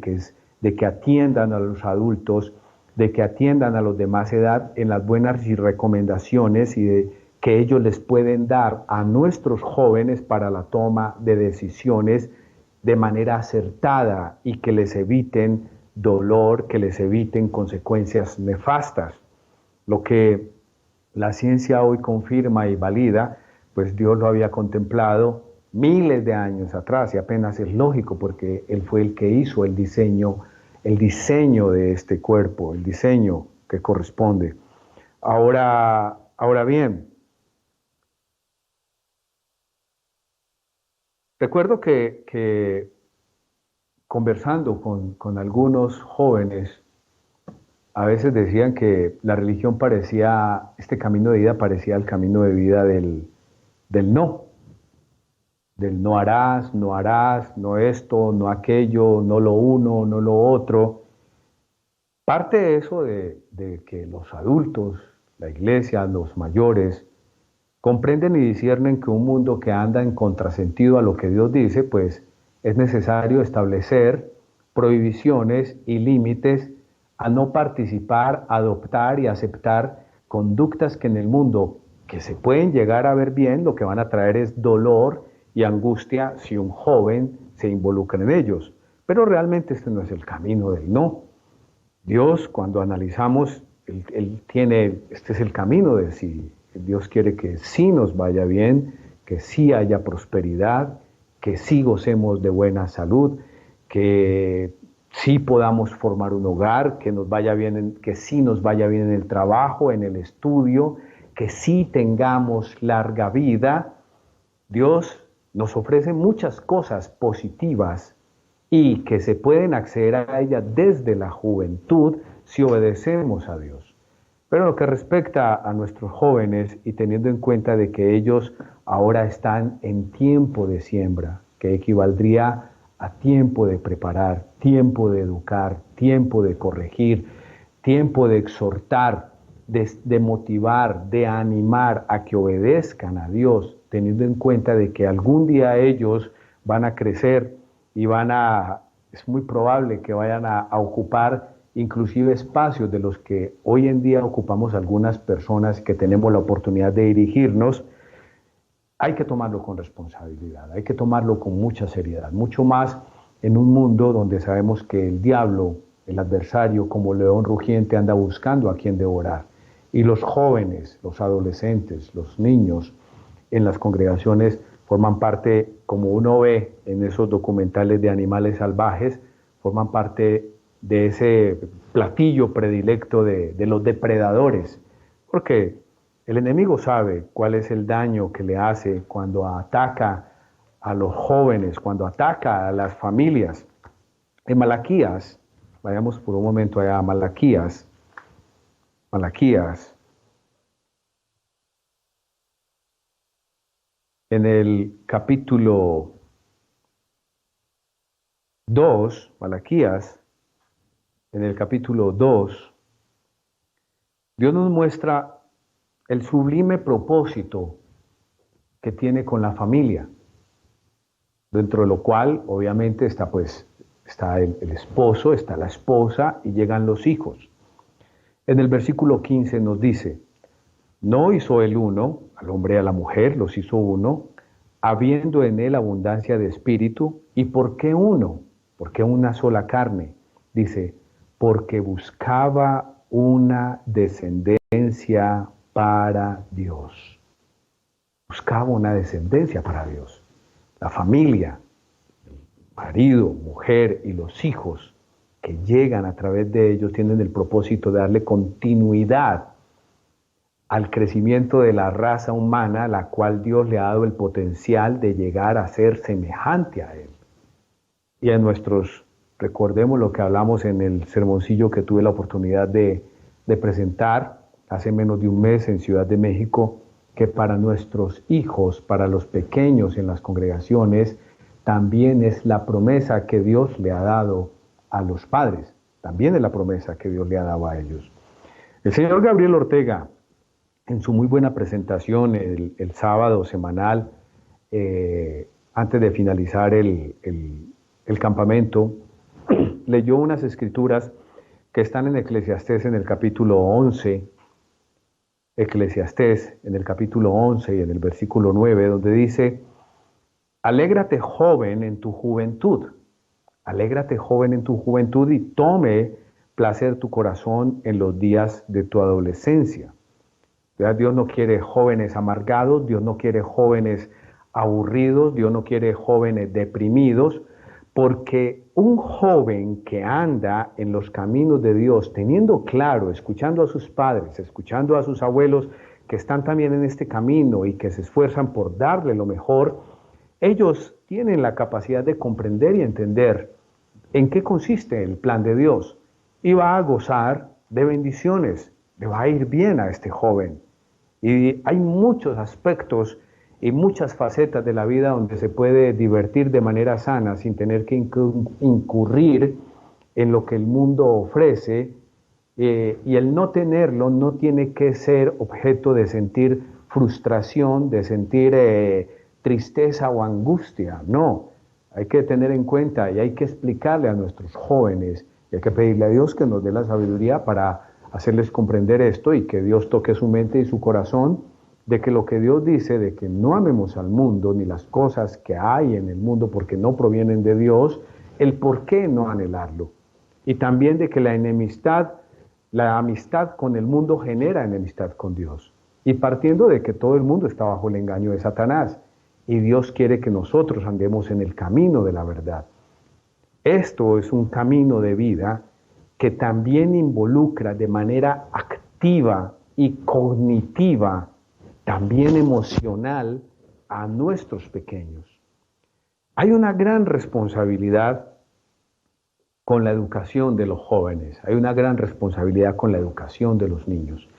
que atiendan a los adultos, de que atiendan a los de más edad en las buenas recomendaciones y de que ellos les pueden dar a nuestros jóvenes para la toma de decisiones de manera acertada y que les eviten dolor, que les eviten consecuencias nefastas. Lo que la ciencia hoy confirma y valida, pues Dios lo había contemplado miles de años atrás, y apenas es lógico porque Él fue el que hizo el diseño de este cuerpo, el diseño que corresponde. Ahora bien, recuerdo que conversando con algunos jóvenes, a veces decían que la religión este camino de vida parecía el camino de vida del no. Del no harás, no esto, no aquello, no lo uno, no lo otro. Parte de eso de que los adultos, la iglesia, los mayores, comprenden y disciernen que un mundo que anda en contrasentido a lo que Dios dice, pues es necesario establecer prohibiciones y límites a no participar, adoptar y aceptar conductas que en el mundo, que se pueden llegar a ver bien, lo que van a traer es dolor y angustia si un joven se involucra en ellos. Pero realmente este no es el camino del no. Dios, cuando analizamos él tiene, este es el camino de sí. Dios quiere que sí nos vaya bien, que sí haya prosperidad, que sí gocemos de buena salud, que sí podamos formar un hogar, que nos vaya bien, que sí nos vaya bien en el trabajo, en el estudio, que sí tengamos larga vida. Dios nos ofrece muchas cosas positivas y que se pueden acceder a ellas desde la juventud si obedecemos a Dios. Pero en lo que respecta a nuestros jóvenes y teniendo en cuenta de que ellos ahora están en tiempo de siembra, que equivaldría a tiempo de preparar, tiempo de educar, tiempo de corregir, tiempo de exhortar, de motivar, de animar a que obedezcan a Dios, teniendo en cuenta de que algún día ellos van a crecer y es muy probable que vayan a ocupar inclusive espacios de los que hoy en día ocupamos algunas personas que tenemos la oportunidad de dirigirnos. Hay que tomarlo con responsabilidad, hay que tomarlo con mucha seriedad, mucho más en un mundo donde sabemos que el diablo, el adversario, como león rugiente, anda buscando a quien devorar. Y los jóvenes, los adolescentes, los niños en las congregaciones forman parte, como uno ve en esos documentales de animales salvajes, forman parte de ese platillo predilecto de los depredadores, porque el enemigo sabe cuál es el daño que le hace cuando ataca a los jóvenes, cuando ataca a las familias. En Malaquías, vayamos por un momento allá a Malaquías, en el capítulo 2, Malaquías, en el capítulo 2, Dios nos muestra el sublime propósito que tiene con la familia, dentro de lo cual obviamente está el esposo, está la esposa y llegan los hijos. En el versículo 15 nos dice, no hizo el uno, al hombre y a la mujer, los hizo uno, habiendo en él abundancia de espíritu. ¿Y por qué uno? ¿Por qué una sola carne? Dice, porque buscaba una descendencia para Dios. Buscaba una descendencia para Dios. La familia, marido, mujer y los hijos que llegan a través de ellos tienen el propósito de darle continuidad al crecimiento de la raza humana, la cual Dios le ha dado el potencial de llegar a ser semejante a Él. Y a recordemos lo que hablamos en el sermoncillo que tuve la oportunidad de presentar hace menos de un mes en Ciudad de México, que para nuestros hijos, para los pequeños en las congregaciones, también es la promesa que Dios le ha dado a los padres, también es la promesa que Dios le ha dado a ellos. El señor Gabriel Ortega, en su muy buena presentación el sábado semanal, antes de finalizar el campamento, leyó unas escrituras que están en Eclesiastés en el capítulo 11, Eclesiastés en el capítulo 11 y en el versículo 9, donde dice, alégrate joven en tu juventud, alégrate joven en tu juventud y tome placer tu corazón en los días de tu adolescencia. Dios no quiere jóvenes amargados, Dios no quiere jóvenes aburridos, Dios no quiere jóvenes deprimidos, porque un joven que anda en los caminos de Dios, teniendo claro, escuchando a sus padres, escuchando a sus abuelos que están también en este camino y que se esfuerzan por darle lo mejor, ellos tienen la capacidad de comprender y entender en qué consiste el plan de Dios y va a gozar de bendiciones, le va a ir bien a este joven. Y hay muchos aspectos y muchas facetas de la vida donde se puede divertir de manera sana sin tener que incurrir en lo que el mundo ofrece, y el no tenerlo no tiene que ser objeto de sentir frustración, de sentir tristeza o angustia, no. Hay que tener en cuenta y hay que explicarle a nuestros jóvenes y hay que pedirle a Dios que nos dé la sabiduría para hacerles comprender esto y que Dios toque su mente y su corazón de que lo que Dios dice, de que no amemos al mundo ni las cosas que hay en el mundo porque no provienen de Dios, el por qué no anhelarlo. Y también de que la enemistad La amistad con el mundo genera enemistad con Dios. Y partiendo de que todo el mundo está bajo el engaño de Satanás, y Dios quiere que nosotros andemos en el camino de la verdad. Esto es un camino de vida que también involucra de manera activa y cognitiva, también emocional, a nuestros pequeños. Hay una gran responsabilidad con la educación de los jóvenes, hay una gran responsabilidad con la educación de los niños,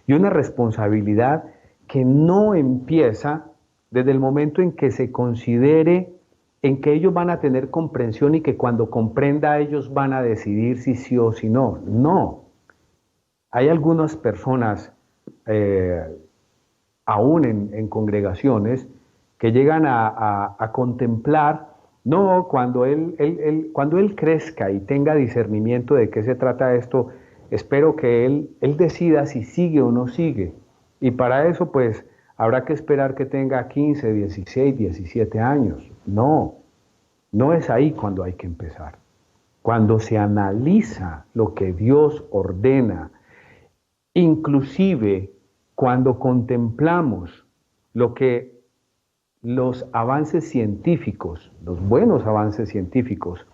y una responsabilidad que no empieza desde el momento en que se considere en que ellos van a tener comprensión y que cuando comprenda ellos van a decidir si sí o si no. No. Hay algunas personas, aún en congregaciones, que llegan a contemplar, no, cuando él crezca y tenga discernimiento de qué se trata esto, espero que él decida si sigue o no sigue. Y para eso, pues, habrá que esperar que tenga 15, 16, 17 años. No, no es ahí cuando hay que empezar. Cuando se analiza lo que Dios ordena, inclusive cuando contemplamos lo que los avances científicos, los buenos avances científicos,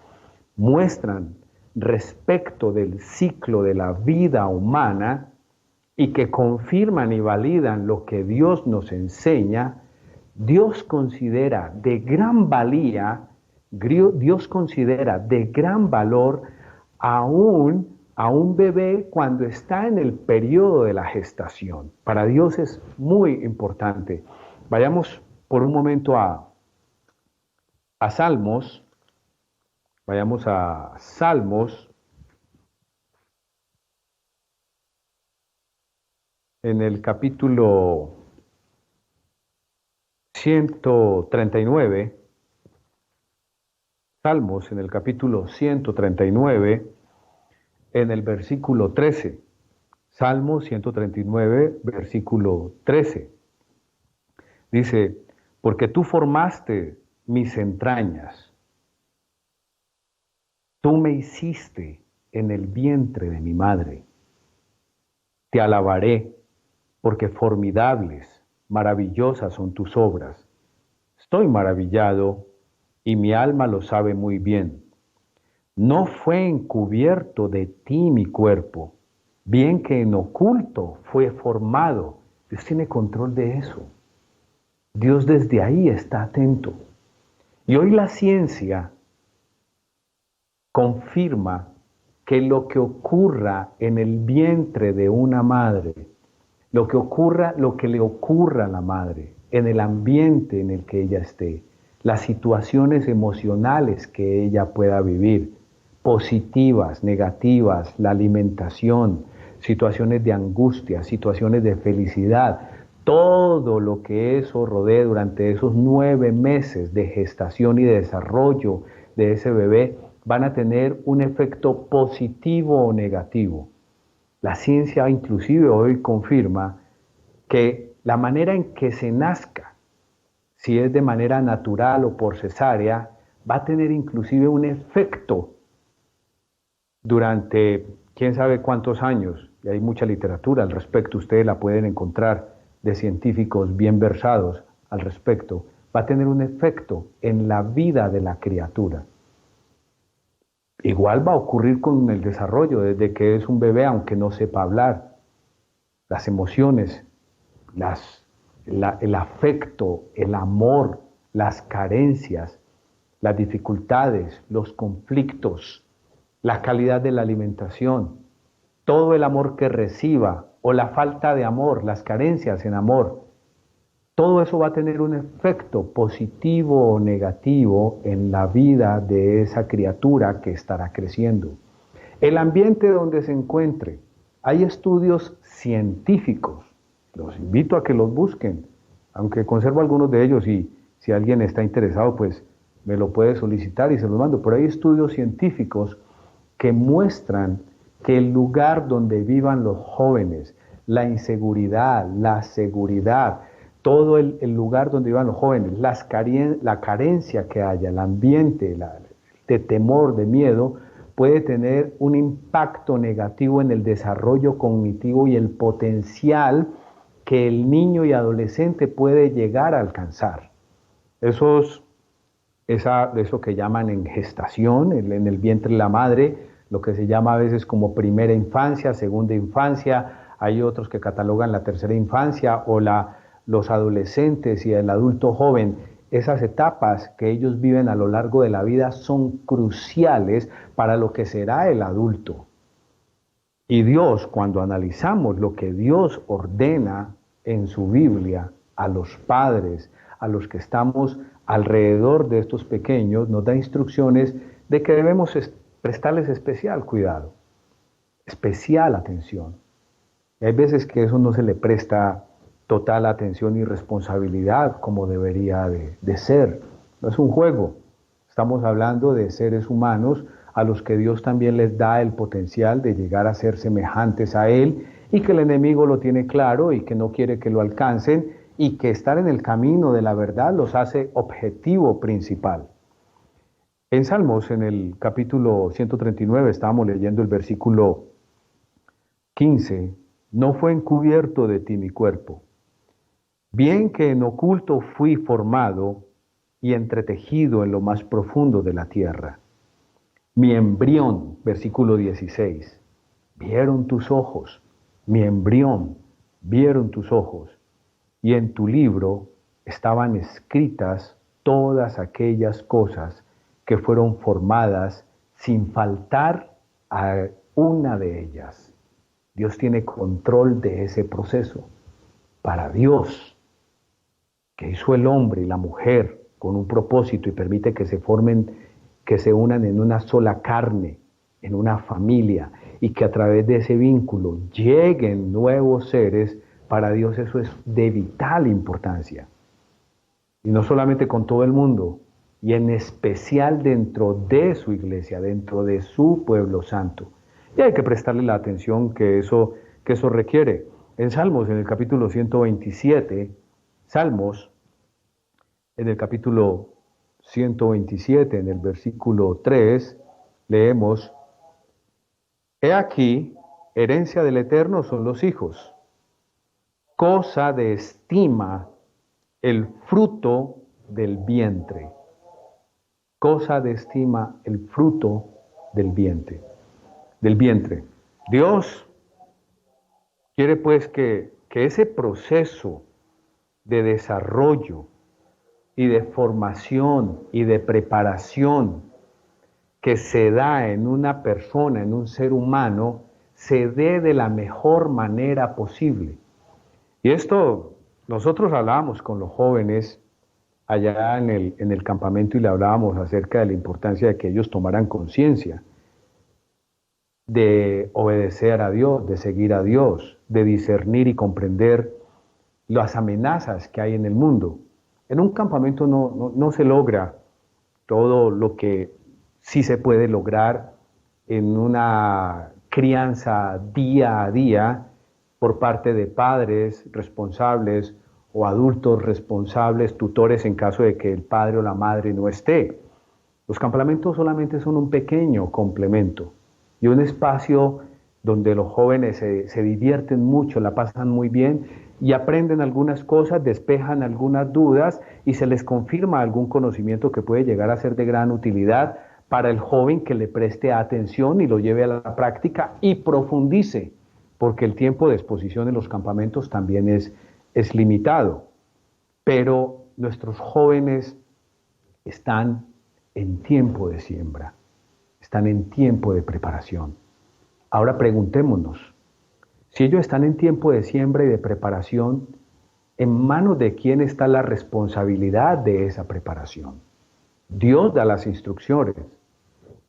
muestran respecto del ciclo de la vida humana y que confirman y validan lo que Dios nos enseña, Dios considera de gran valía, Dios considera de gran valor aún a un bebé cuando está en el periodo de la gestación. Para Dios es muy importante. Vayamos por un momento a Salmos. Vayamos a Salmos en el capítulo 139. Salmos en el capítulo 139, en el versículo 13. Salmo 139, versículo 13. Dice, porque tú formaste mis entrañas, tú me hiciste en el vientre de mi madre. Te alabaré, porque formidables, maravillosas son tus obras. Estoy maravillado, y mi alma lo sabe muy bien. No fue encubierto de ti mi cuerpo, bien que en oculto fue formado. Dios tiene control de eso. Dios desde ahí está atento. Y hoy la ciencia confirma que lo que ocurra en el vientre de una madre, lo que le ocurra a la madre, en el ambiente en el que ella esté, las situaciones emocionales que ella pueda vivir, positivas, negativas, la alimentación, situaciones de angustia, situaciones de felicidad, todo lo que eso rodee durante esos 9 meses de gestación y de desarrollo de ese bebé, van a tener un efecto positivo o negativo. La ciencia inclusive hoy confirma que la manera en que se nazca, si es de manera natural o por cesárea, va a tener inclusive un efecto durante quién sabe cuántos años, y hay mucha literatura al respecto, ustedes la pueden encontrar de científicos bien versados al respecto, va a tener un efecto en la vida de la criatura. Igual va a ocurrir con el desarrollo, desde que es un bebé, aunque no sepa hablar, las emociones, el afecto, el amor, las carencias, las dificultades, los conflictos, la calidad de la alimentación, todo el amor que reciba o la falta de amor, las carencias en amor, todo eso va a tener un efecto positivo o negativo en la vida de esa criatura que estará creciendo. El ambiente donde se encuentre, hay estudios científicos, los invito a que los busquen, aunque conservo algunos de ellos y si alguien está interesado, pues me lo puede solicitar y se los mando, pero hay estudios científicos que muestran que el lugar donde vivan los jóvenes, la inseguridad, la seguridad, todo el lugar donde vivan los jóvenes, la carencia que haya, el ambiente de temor, de miedo, puede tener un impacto negativo en el desarrollo cognitivo y el potencial que el niño y adolescente puede llegar a alcanzar. Eso que llaman en gestación, en el vientre de la madre, lo que se llama a veces como primera infancia, segunda infancia, hay otros que catalogan la tercera infancia o los adolescentes y el adulto joven. Esas etapas que ellos viven a lo largo de la vida son cruciales para lo que será el adulto. Y Dios, cuando analizamos lo que Dios ordena en su Biblia a los padres, a los que estamos alrededor de estos pequeños, nos da instrucciones de que debemos prestarles especial cuidado, especial atención. Y hay veces que eso no se le presta total atención y responsabilidad como debería de ser. No es un juego. Estamos hablando de seres humanos a los que Dios también les da el potencial de llegar a ser semejantes a Él y que el enemigo lo tiene claro y que no quiere que lo alcancen y que estar en el camino de la verdad los hace objetivo principal. En Salmos, en el capítulo 139, estábamos leyendo el versículo 15, no fue encubierto de ti mi cuerpo. Bien que en oculto fui formado y entretejido en lo más profundo de la tierra. Mi embrión, versículo 16, vieron tus ojos, mi embrión, vieron tus ojos, y en tu libro estaban escritas todas aquellas cosas que fueron formadas sin faltar a una de ellas. Dios tiene control de ese proceso. Para Dios, que hizo el hombre y la mujer con un propósito y permite que se formen, que se unan en una sola carne, en una familia, y que a través de ese vínculo lleguen nuevos seres, para Dios eso es de vital importancia. Y no solamente con todo el mundo, y en especial dentro de su iglesia, dentro de su pueblo santo. Y hay que prestarle la atención que eso requiere. En Salmos, en el capítulo 127, Salmos, en el capítulo 127, en el versículo 3, leemos, He aquí, herencia del Eterno son los hijos, cosa de estima el fruto del vientre. Cosa de estima el fruto del vientre. Dios quiere pues que ese proceso de desarrollo y de formación y de preparación que se da en una persona, en un ser humano, se dé de la mejor manera posible. Y esto nosotros hablábamos con los jóvenes allá en el campamento y le hablábamos acerca de la importancia de que ellos tomaran conciencia de obedecer a Dios, de seguir a Dios, de discernir y comprender las amenazas que hay en el mundo. En un campamento no se logra todo lo que sí se puede lograr en una crianza día a día por parte de padres responsables o adultos responsables, tutores en caso de que el padre o la madre no esté. Los campamentos solamente son un pequeño complemento y un espacio donde los jóvenes se divierten mucho, la pasan muy bien y aprenden algunas cosas, despejan algunas dudas y se les confirma algún conocimiento que puede llegar a ser de gran utilidad para el joven que le preste atención y lo lleve a la práctica y profundice, porque el tiempo de exposición en los campamentos también es limitado. Pero nuestros jóvenes están en tiempo de siembra, están en tiempo de preparación. Ahora preguntémonos, si ellos están en tiempo de siembra y de preparación, ¿en manos de quién está la responsabilidad de esa preparación? Dios da las instrucciones,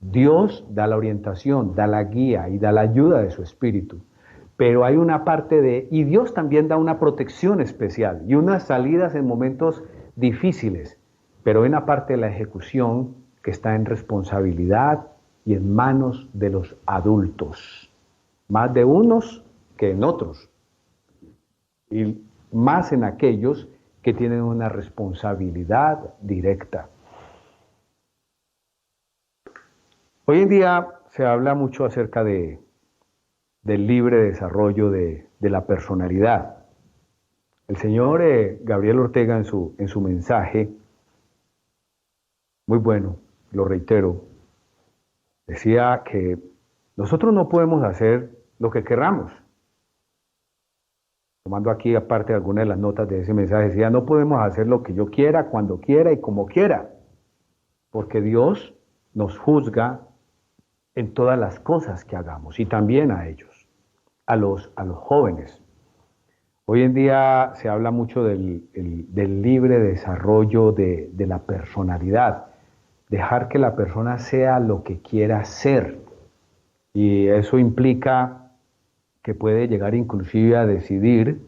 Dios da la orientación, da la guía y da la ayuda de su espíritu. Pero hay una parte y Dios también da una protección especial y unas salidas en momentos difíciles, pero hay una parte de la ejecución que está en responsabilidad y en manos de los adultos, más de unos que en otros, y más en aquellos que tienen una responsabilidad directa. Hoy en día se habla mucho acerca del libre desarrollo de la personalidad. El señor Gabriel Ortega en su mensaje, muy bueno, lo reitero, decía que nosotros no podemos hacer lo que querramos. Tomando aquí aparte algunas de las notas de ese mensaje, decía, no podemos hacer lo que yo quiera, cuando quiera y como quiera, porque Dios nos juzga en todas las cosas que hagamos y también a ellos, a los jóvenes. Hoy en día se habla mucho del libre desarrollo de la personalidad, dejar que la persona sea lo que quiera ser. Y eso implica que puede llegar inclusive a decidir,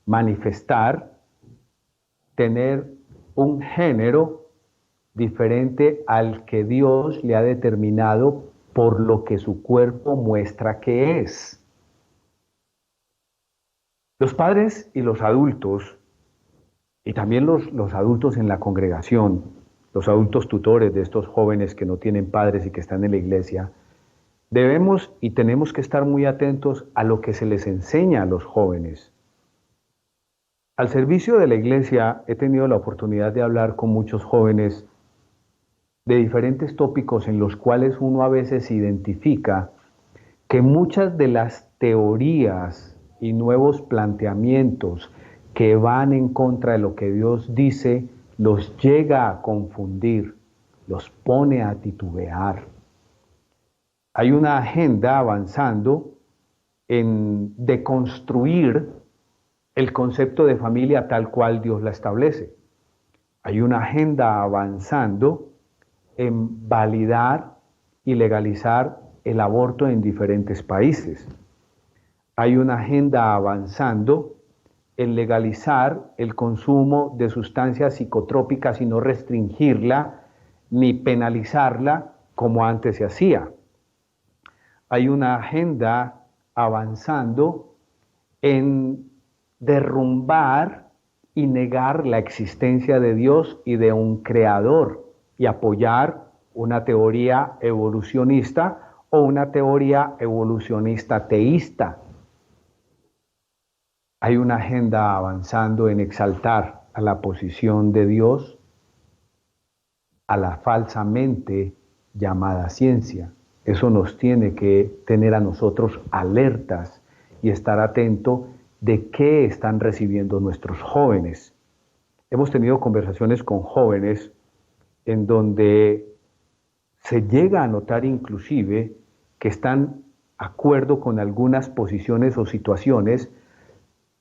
manifestar, tener un género diferente al que Dios le ha determinado por lo que su cuerpo muestra que es. Los padres y los adultos, y también los adultos en la congregación, los adultos tutores de estos jóvenes que no tienen padres y que están en la iglesia, debemos y tenemos que estar muy atentos a lo que se les enseña a los jóvenes. Al servicio de la iglesia he tenido la oportunidad de hablar con muchos jóvenes de diferentes tópicos en los cuales uno a veces identifica que muchas de las teorías y nuevos planteamientos que van en contra de lo que Dios dice los llega a confundir, los pone a titubear. Hay una agenda avanzando en deconstruir el concepto de familia tal cual Dios la establece. Hay una agenda avanzando en validar y legalizar el aborto en diferentes países. Hay una agenda avanzando en legalizar el consumo de sustancias psicotrópicas y no restringirla ni penalizarla como antes se hacía. Hay una agenda avanzando en derrumbar y negar la existencia de Dios y de un creador y apoyar una teoría evolucionista o una teoría evolucionista teísta. Hay una agenda avanzando en exaltar a la posición de Dios, a la falsamente llamada ciencia. Eso nos tiene que tener a nosotros alertas y estar atento de qué están recibiendo nuestros jóvenes. Hemos tenido conversaciones con jóvenes en donde se llega a notar inclusive que están de acuerdo con algunas posiciones o situaciones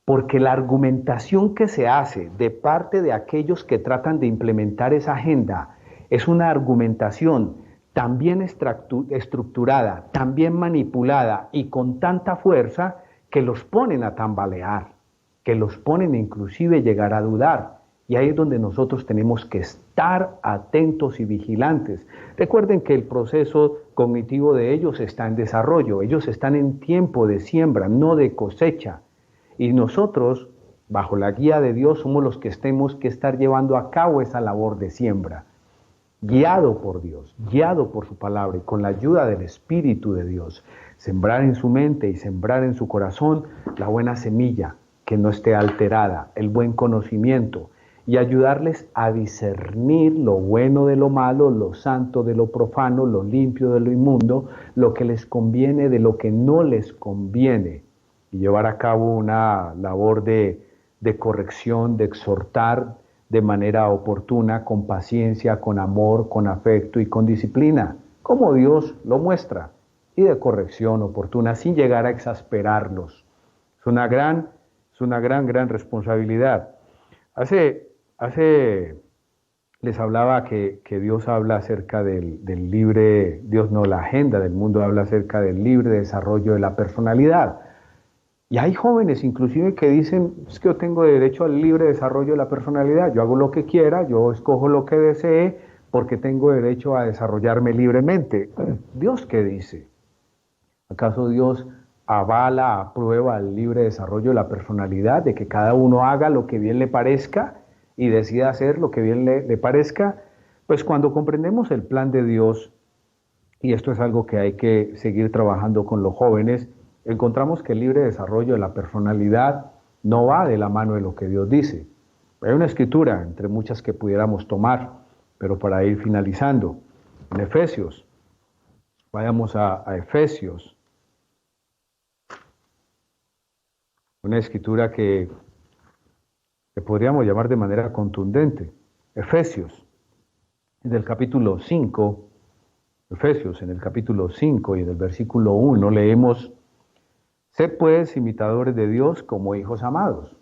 porque la argumentación que se hace de parte de aquellos que tratan de implementar esa agenda es una argumentación tan bien estructurada, tan bien manipulada y con tanta fuerza que los ponen a tambalear, que los ponen inclusive a llegar a dudar. Y ahí es donde nosotros tenemos que estar atentos y vigilantes. Recuerden que el proceso cognitivo de ellos está en desarrollo, ellos están en tiempo de siembra, no de cosecha. Y nosotros, bajo la guía de Dios, somos los que tenemos que estar llevando a cabo esa labor de siembra, guiado por Dios, guiado por su palabra y con la ayuda del Espíritu de Dios, sembrar en su mente y sembrar en su corazón la buena semilla, que no esté alterada, el buen conocimiento, y ayudarles a discernir lo bueno de lo malo, lo santo de lo profano, lo limpio de lo inmundo, lo que les conviene de lo que no les conviene, y llevar a cabo una labor de corrección, de exhortar de manera oportuna, con paciencia, con amor, con afecto y con disciplina, como Dios lo muestra, y de corrección oportuna, sin llegar a exasperarlos. Es una gran responsabilidad. Les hablaba que Dios habla acerca del libre, Dios no, la agenda del mundo habla acerca del libre desarrollo de la personalidad. Y hay jóvenes inclusive que dicen, es que yo tengo derecho al libre desarrollo de la personalidad, yo hago lo que quiera, yo escojo lo que desee, porque tengo derecho a desarrollarme libremente. ¿Dios qué dice? ¿Acaso Dios avala, aprueba el libre desarrollo de la personalidad, de que cada uno haga lo que bien le parezca y decida hacer lo que bien le parezca? Pues cuando comprendemos el plan de Dios y esto es algo que hay que seguir trabajando con los jóvenes. Encontramos que el libre desarrollo de la personalidad no va de la mano de lo que Dios dice. Hay una escritura entre muchas que pudiéramos tomar, pero para ir finalizando, en Efesios, vayamos a Efesios, una escritura que podríamos llamar de manera contundente. Efesios, en el capítulo 5, Efesios, en el capítulo 5 y en el versículo 1 leemos: sed pues imitadores de Dios como hijos amados.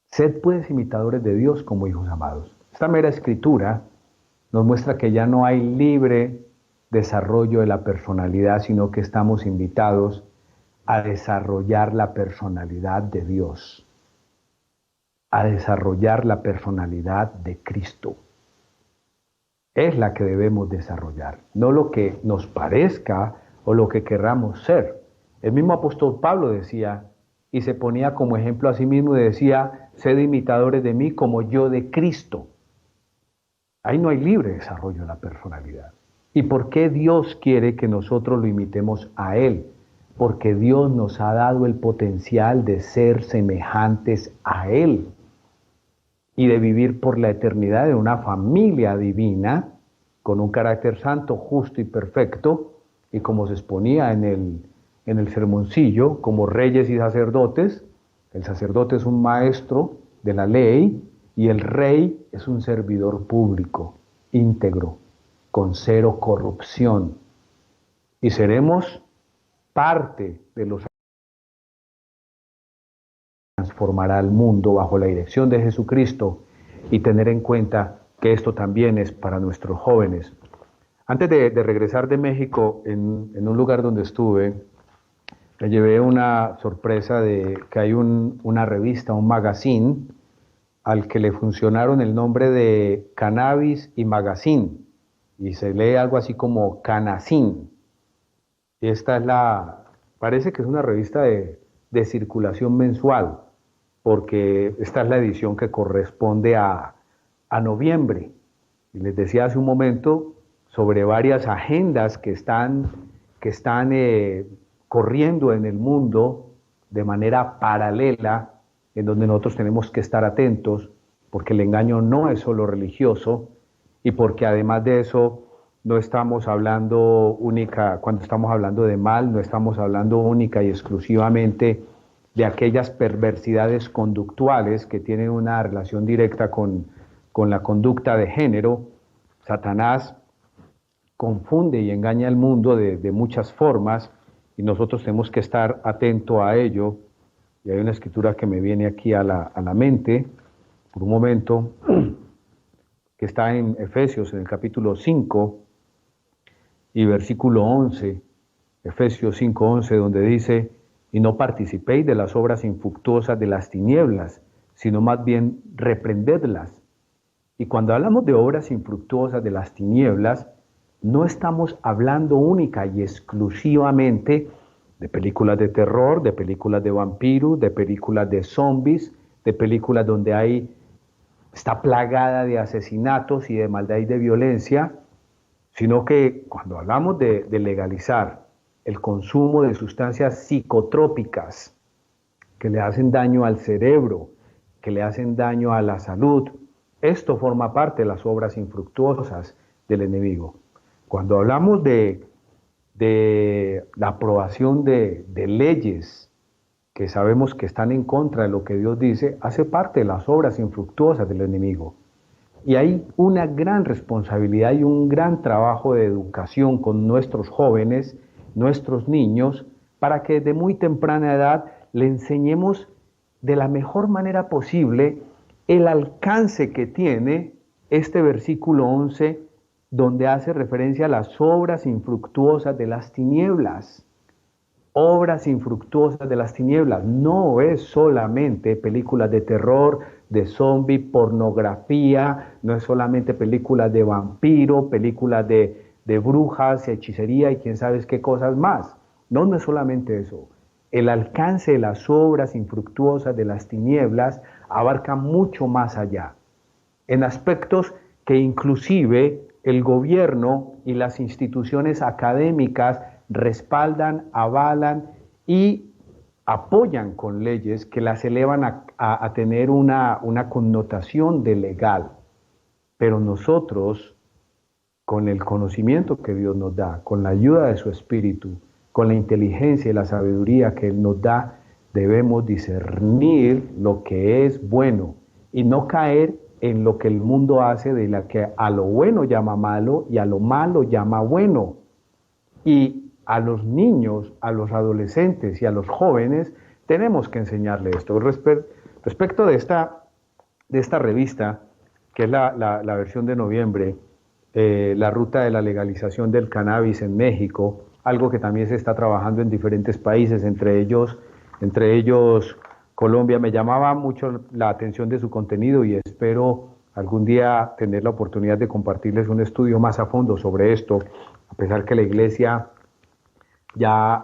Sed pues imitadores de Dios como hijos amados. Esta mera escritura nos muestra que ya no hay libre desarrollo de la personalidad, sino que estamos invitados a desarrollar la personalidad de Dios, a desarrollar la personalidad de Cristo. Es la que debemos desarrollar, no lo que nos parezca o lo que querramos ser. El mismo apóstol Pablo decía, y se ponía como ejemplo a sí mismo y decía: sed imitadores de mí como yo de Cristo. Ahí no hay libre desarrollo de la personalidad. ¿Y por qué Dios quiere que nosotros lo imitemos a Él? Porque Dios nos ha dado el potencial de ser semejantes a Él y de vivir por la eternidad en una familia divina, con un carácter santo, justo y perfecto, y como se exponía en el sermoncillo, como reyes y sacerdotes. El sacerdote es un maestro de la ley y el rey es un servidor público, íntegro, con cero corrupción. Y seremos parte de los que transformará el mundo bajo la dirección de Jesucristo, y tener en cuenta que esto también es para nuestros jóvenes. Antes de regresar de México, en un lugar donde estuve, me llevé una sorpresa de que hay una revista, un magazine, al que le funcionaron el nombre de Cannabis y Magazine, y se lee algo así como Canacin. Y esta es parece que es una revista de circulación mensual, porque esta es la edición que corresponde a noviembre. Y les decía hace un momento sobre varias agendas que están corriendo en el mundo de manera paralela, en donde nosotros tenemos que estar atentos, porque el engaño no es solo religioso, y porque además de eso no estamos hablando cuando estamos hablando de mal, no estamos hablando única y exclusivamente de aquellas perversidades conductuales que tienen una relación directa con la conducta de género. Satanás confunde y engaña al mundo de muchas formas, y nosotros tenemos que estar atentos a ello. Y hay una escritura que me viene aquí a la mente por un momento, que está en Efesios, en el capítulo 5 y versículo 11, Efesios 5:11, donde dice: y no participéis de las obras infructuosas de las tinieblas, sino más bien reprendedlas. Y cuando hablamos de obras infructuosas de las tinieblas, no estamos hablando única y exclusivamente de películas de terror, de películas de vampiros, de películas de zombies, de películas donde está plagada de asesinatos y de maldad y de violencia, sino que cuando hablamos de legalizar el consumo de sustancias psicotrópicas que le hacen daño al cerebro, que le hacen daño a la salud, esto forma parte de las obras infructuosas del enemigo. Cuando hablamos de la aprobación de leyes que sabemos que están en contra de lo que Dios dice, hace parte de las obras infructuosas del enemigo. Y hay una gran responsabilidad y un gran trabajo de educación con nuestros jóvenes, nuestros niños, para que desde muy temprana edad le enseñemos de la mejor manera posible el alcance que tiene este versículo 11, donde hace referencia a las obras infructuosas de las tinieblas. Obras infructuosas de las tinieblas no es solamente películas de terror, de zombie, pornografía, no es solamente películas de vampiro, películas de brujas, hechicería y quién sabe qué cosas más. No, no es solamente eso. El alcance de las obras infructuosas de las tinieblas abarca mucho más allá, en aspectos que inclusive el gobierno y las instituciones académicas respaldan, avalan y apoyan con leyes que las elevan a tener una connotación de legal. Pero nosotros, con el conocimiento que Dios nos da, con la ayuda de su Espíritu, con la inteligencia y la sabiduría que Él nos da, debemos discernir lo que es bueno y no caer en lo que el mundo hace, de la que a lo bueno llama malo y a lo malo llama bueno. Y a los niños, a los adolescentes y a los jóvenes tenemos que enseñarle esto. Respecto de esta revista, que es la versión de noviembre, la ruta de la legalización del cannabis en México, algo que también se está trabajando en diferentes países, entre ellos Colombia. Me llamaba mucho la atención de su contenido y espero algún día tener la oportunidad de compartirles un estudio más a fondo sobre esto, a pesar que la Iglesia ya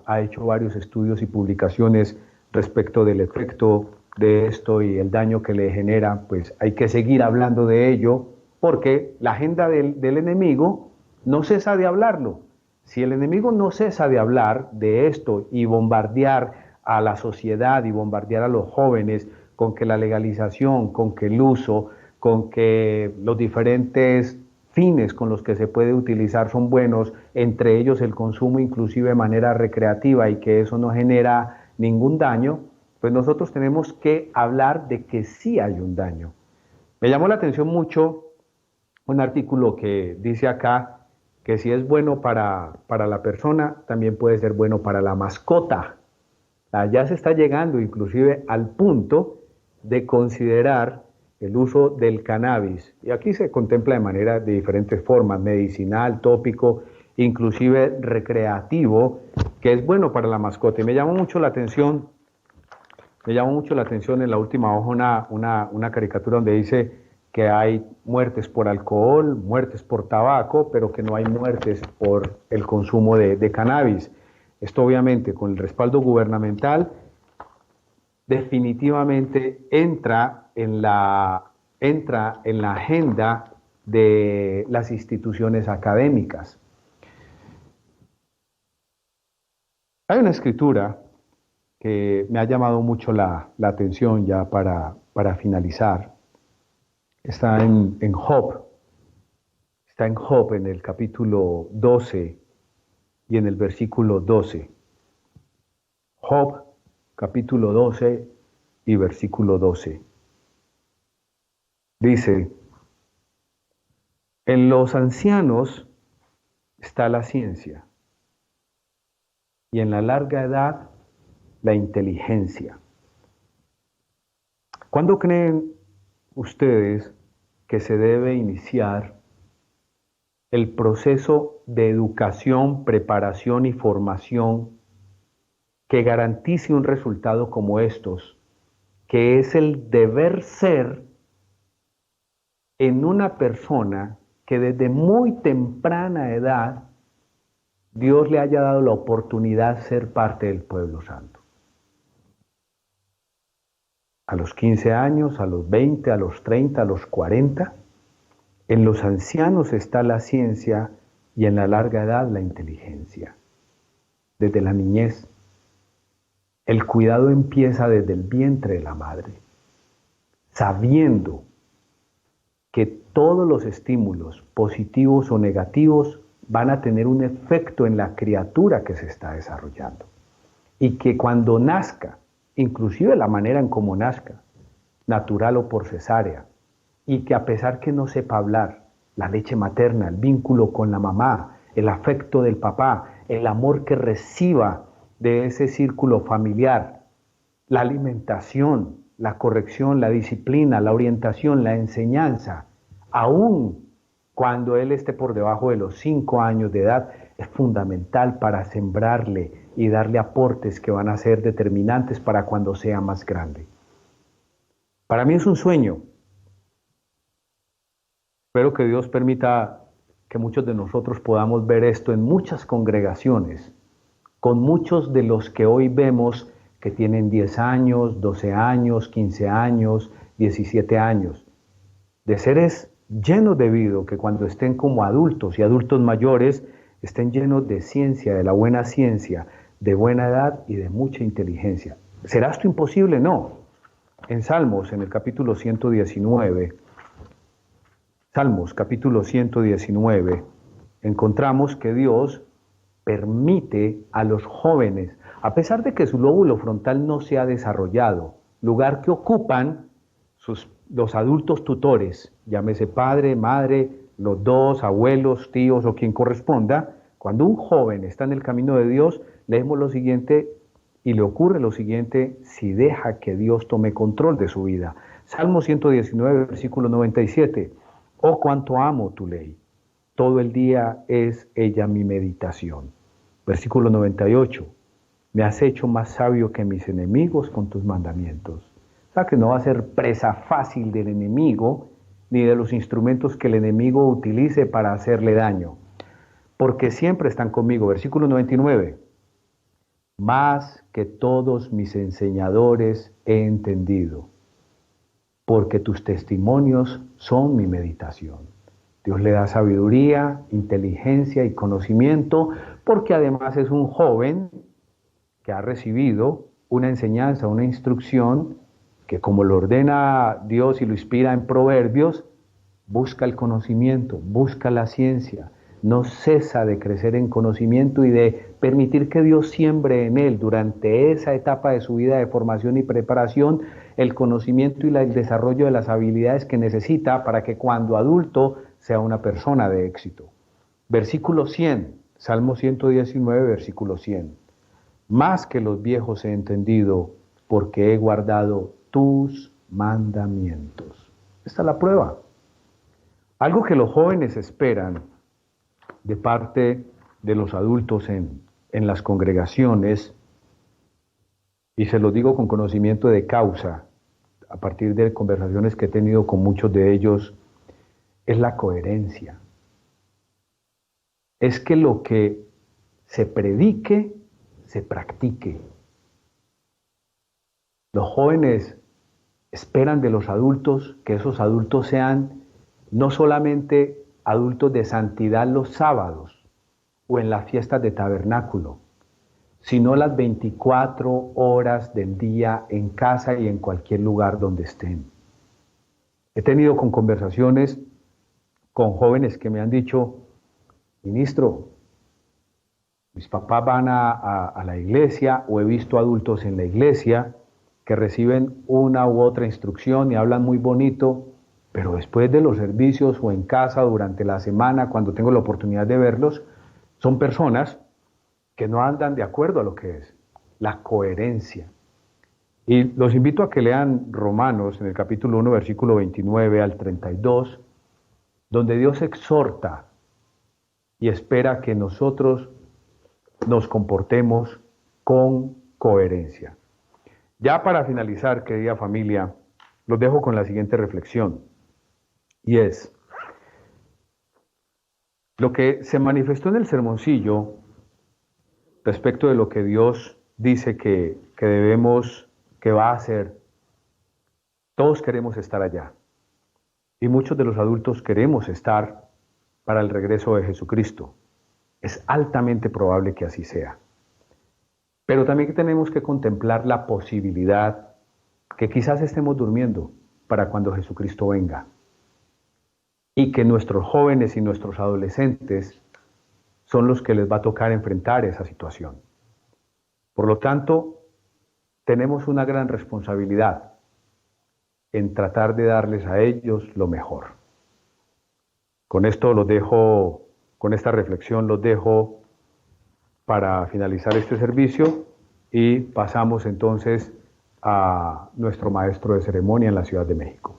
ha hecho varios estudios y publicaciones respecto del efecto de esto y el daño que le genera. Pues hay que seguir hablando de ello, porque la agenda del enemigo no cesa de hablarlo. Si el enemigo no cesa de hablar de esto y bombardear a la sociedad y bombardear a los jóvenes con que la legalización, con que el uso, con que los diferentes fines con los que se puede utilizar son buenos, entre ellos el consumo inclusive de manera recreativa, y que eso no genera ningún daño, pues nosotros tenemos que hablar de que sí hay un daño. Me llamó la atención mucho un artículo que dice acá que si es bueno para la persona, también puede ser bueno para la mascota. Ya se está llegando inclusive al punto de considerar el uso del cannabis, y aquí se contempla de diferentes formas: medicinal, tópico, inclusive recreativo, que es bueno para la mascota. Y me llamó mucho la atención en la última hoja una caricatura donde dice que hay muertes por alcohol, muertes por tabaco, pero que no hay muertes por el consumo de cannabis. Esto obviamente, con el respaldo gubernamental, definitivamente entra en la agenda de las instituciones académicas. Hay una escritura que me ha llamado mucho la atención, ya para finalizar. Está en Job. Está en Job, en el capítulo 12 y en el versículo 12. Job, capítulo 12 y versículo 12. Dice: en los ancianos está la ciencia, y en la larga edad la inteligencia. ¿Cuándo creen ustedes que se debe iniciar el proceso de educación, preparación y formación que garantice un resultado como estos, que es el deber ser en una persona que desde muy temprana edad Dios le haya dado la oportunidad de ser parte del pueblo santo? A los 15 años, a los 20, a los 30, a los 40, en los ancianos está la ciencia y en la larga edad la inteligencia. Desde la niñez, el cuidado empieza desde el vientre de la madre, sabiendo que todos los estímulos, positivos o negativos, van a tener un efecto en la criatura que se está desarrollando. Y que cuando nazca, inclusive la manera en cómo nazca, natural o por cesárea, y que a pesar que no sepa hablar, la leche materna, el vínculo con la mamá, el afecto del papá, el amor que reciba de ese círculo familiar, la alimentación, la corrección, la disciplina, la orientación, la enseñanza, aún cuando él esté por debajo de los 5 años de edad, es fundamental para sembrarle y darle aportes que van a ser determinantes para cuando sea más grande. Para mí es un sueño. Espero que Dios permita que muchos de nosotros podamos ver esto en muchas congregaciones, con muchos de los que hoy vemos que tienen 10 años, 12 años, 15 años, 17 años, de seres llenos de vida, que cuando estén como adultos y adultos mayores, estén llenos de ciencia, de la buena ciencia, de buena edad y de mucha inteligencia. ¿Será esto imposible? No. En Salmos, en el capítulo 119, Salmos capítulo 119, encontramos que Dios permite a los jóvenes, a pesar de que su lóbulo frontal no se ha desarrollado, lugar que ocupan los adultos tutores, llámese padre, madre, los dos, abuelos, tíos o quien corresponda, cuando un joven está en el camino de Dios, leemos lo siguiente y le ocurre lo siguiente si deja que Dios tome control de su vida. Salmo 119, versículo 97. Oh, cuánto amo tu ley. Todo el día es ella mi meditación. Versículo 98. Me has hecho más sabio que mis enemigos con tus mandamientos. O sea que no va a ser presa fácil del enemigo, ni de los instrumentos que el enemigo utilice para hacerle daño. Porque siempre están conmigo. Versículo 99. Más que todos mis enseñadores he entendido, porque tus testimonios son mi meditación. Dios le da sabiduría, inteligencia y conocimiento, porque además es un joven que ha recibido una enseñanza, una instrucción, que como lo ordena Dios y lo inspira en Proverbios, busca el conocimiento, busca la ciencia, no cesa de crecer en conocimiento y de permitir que Dios siembre en él durante esa etapa de su vida de formación y preparación el conocimiento y el desarrollo de las habilidades que necesita para que cuando adulto sea una persona de éxito. Versículo 100, Salmo 119, versículo 100. Más que los viejos he entendido, porque he guardado tus mandamientos. Esta es la prueba. Algo que los jóvenes esperan de parte de los adultos en las congregaciones, y se lo digo con conocimiento de causa, a partir de conversaciones que he tenido con muchos de ellos, es la coherencia. Es que lo que se predique, se practique. Los jóvenes esperan de los adultos que esos adultos sean no solamente adultos de santidad los sábados o en las fiestas de tabernáculo, sino las 24 horas del día en casa y en cualquier lugar donde estén. He tenido conversaciones con jóvenes que me han dicho, ministro, mis papás van a la iglesia o he visto adultos en la iglesia que reciben una u otra instrucción y hablan muy bonito, pero después de los servicios o en casa durante la semana, cuando tengo la oportunidad de verlos, son personas que no andan de acuerdo a lo que es la coherencia. Y los invito a que lean Romanos en el capítulo 1, versículo 29 al 32, donde Dios exhorta y espera que nosotros nos comportemos con coherencia. Ya para finalizar, querida familia, los dejo con la siguiente reflexión, y es, lo que se manifestó en el sermoncillo respecto de lo que Dios dice que debemos, que va a hacer. Todos queremos estar allá, y muchos de los adultos queremos estar para el regreso de Jesucristo. Es altamente probable que así sea. Pero también tenemos que contemplar la posibilidad que quizás estemos durmiendo para cuando Jesucristo venga. Y que nuestros jóvenes y nuestros adolescentes son los que les va a tocar enfrentar esa situación. Por lo tanto, tenemos una gran responsabilidad en tratar de darles a ellos lo mejor. Con esto los dejo, con esta reflexión los dejo para finalizar este servicio y pasamos entonces a nuestro maestro de ceremonia en la Ciudad de México.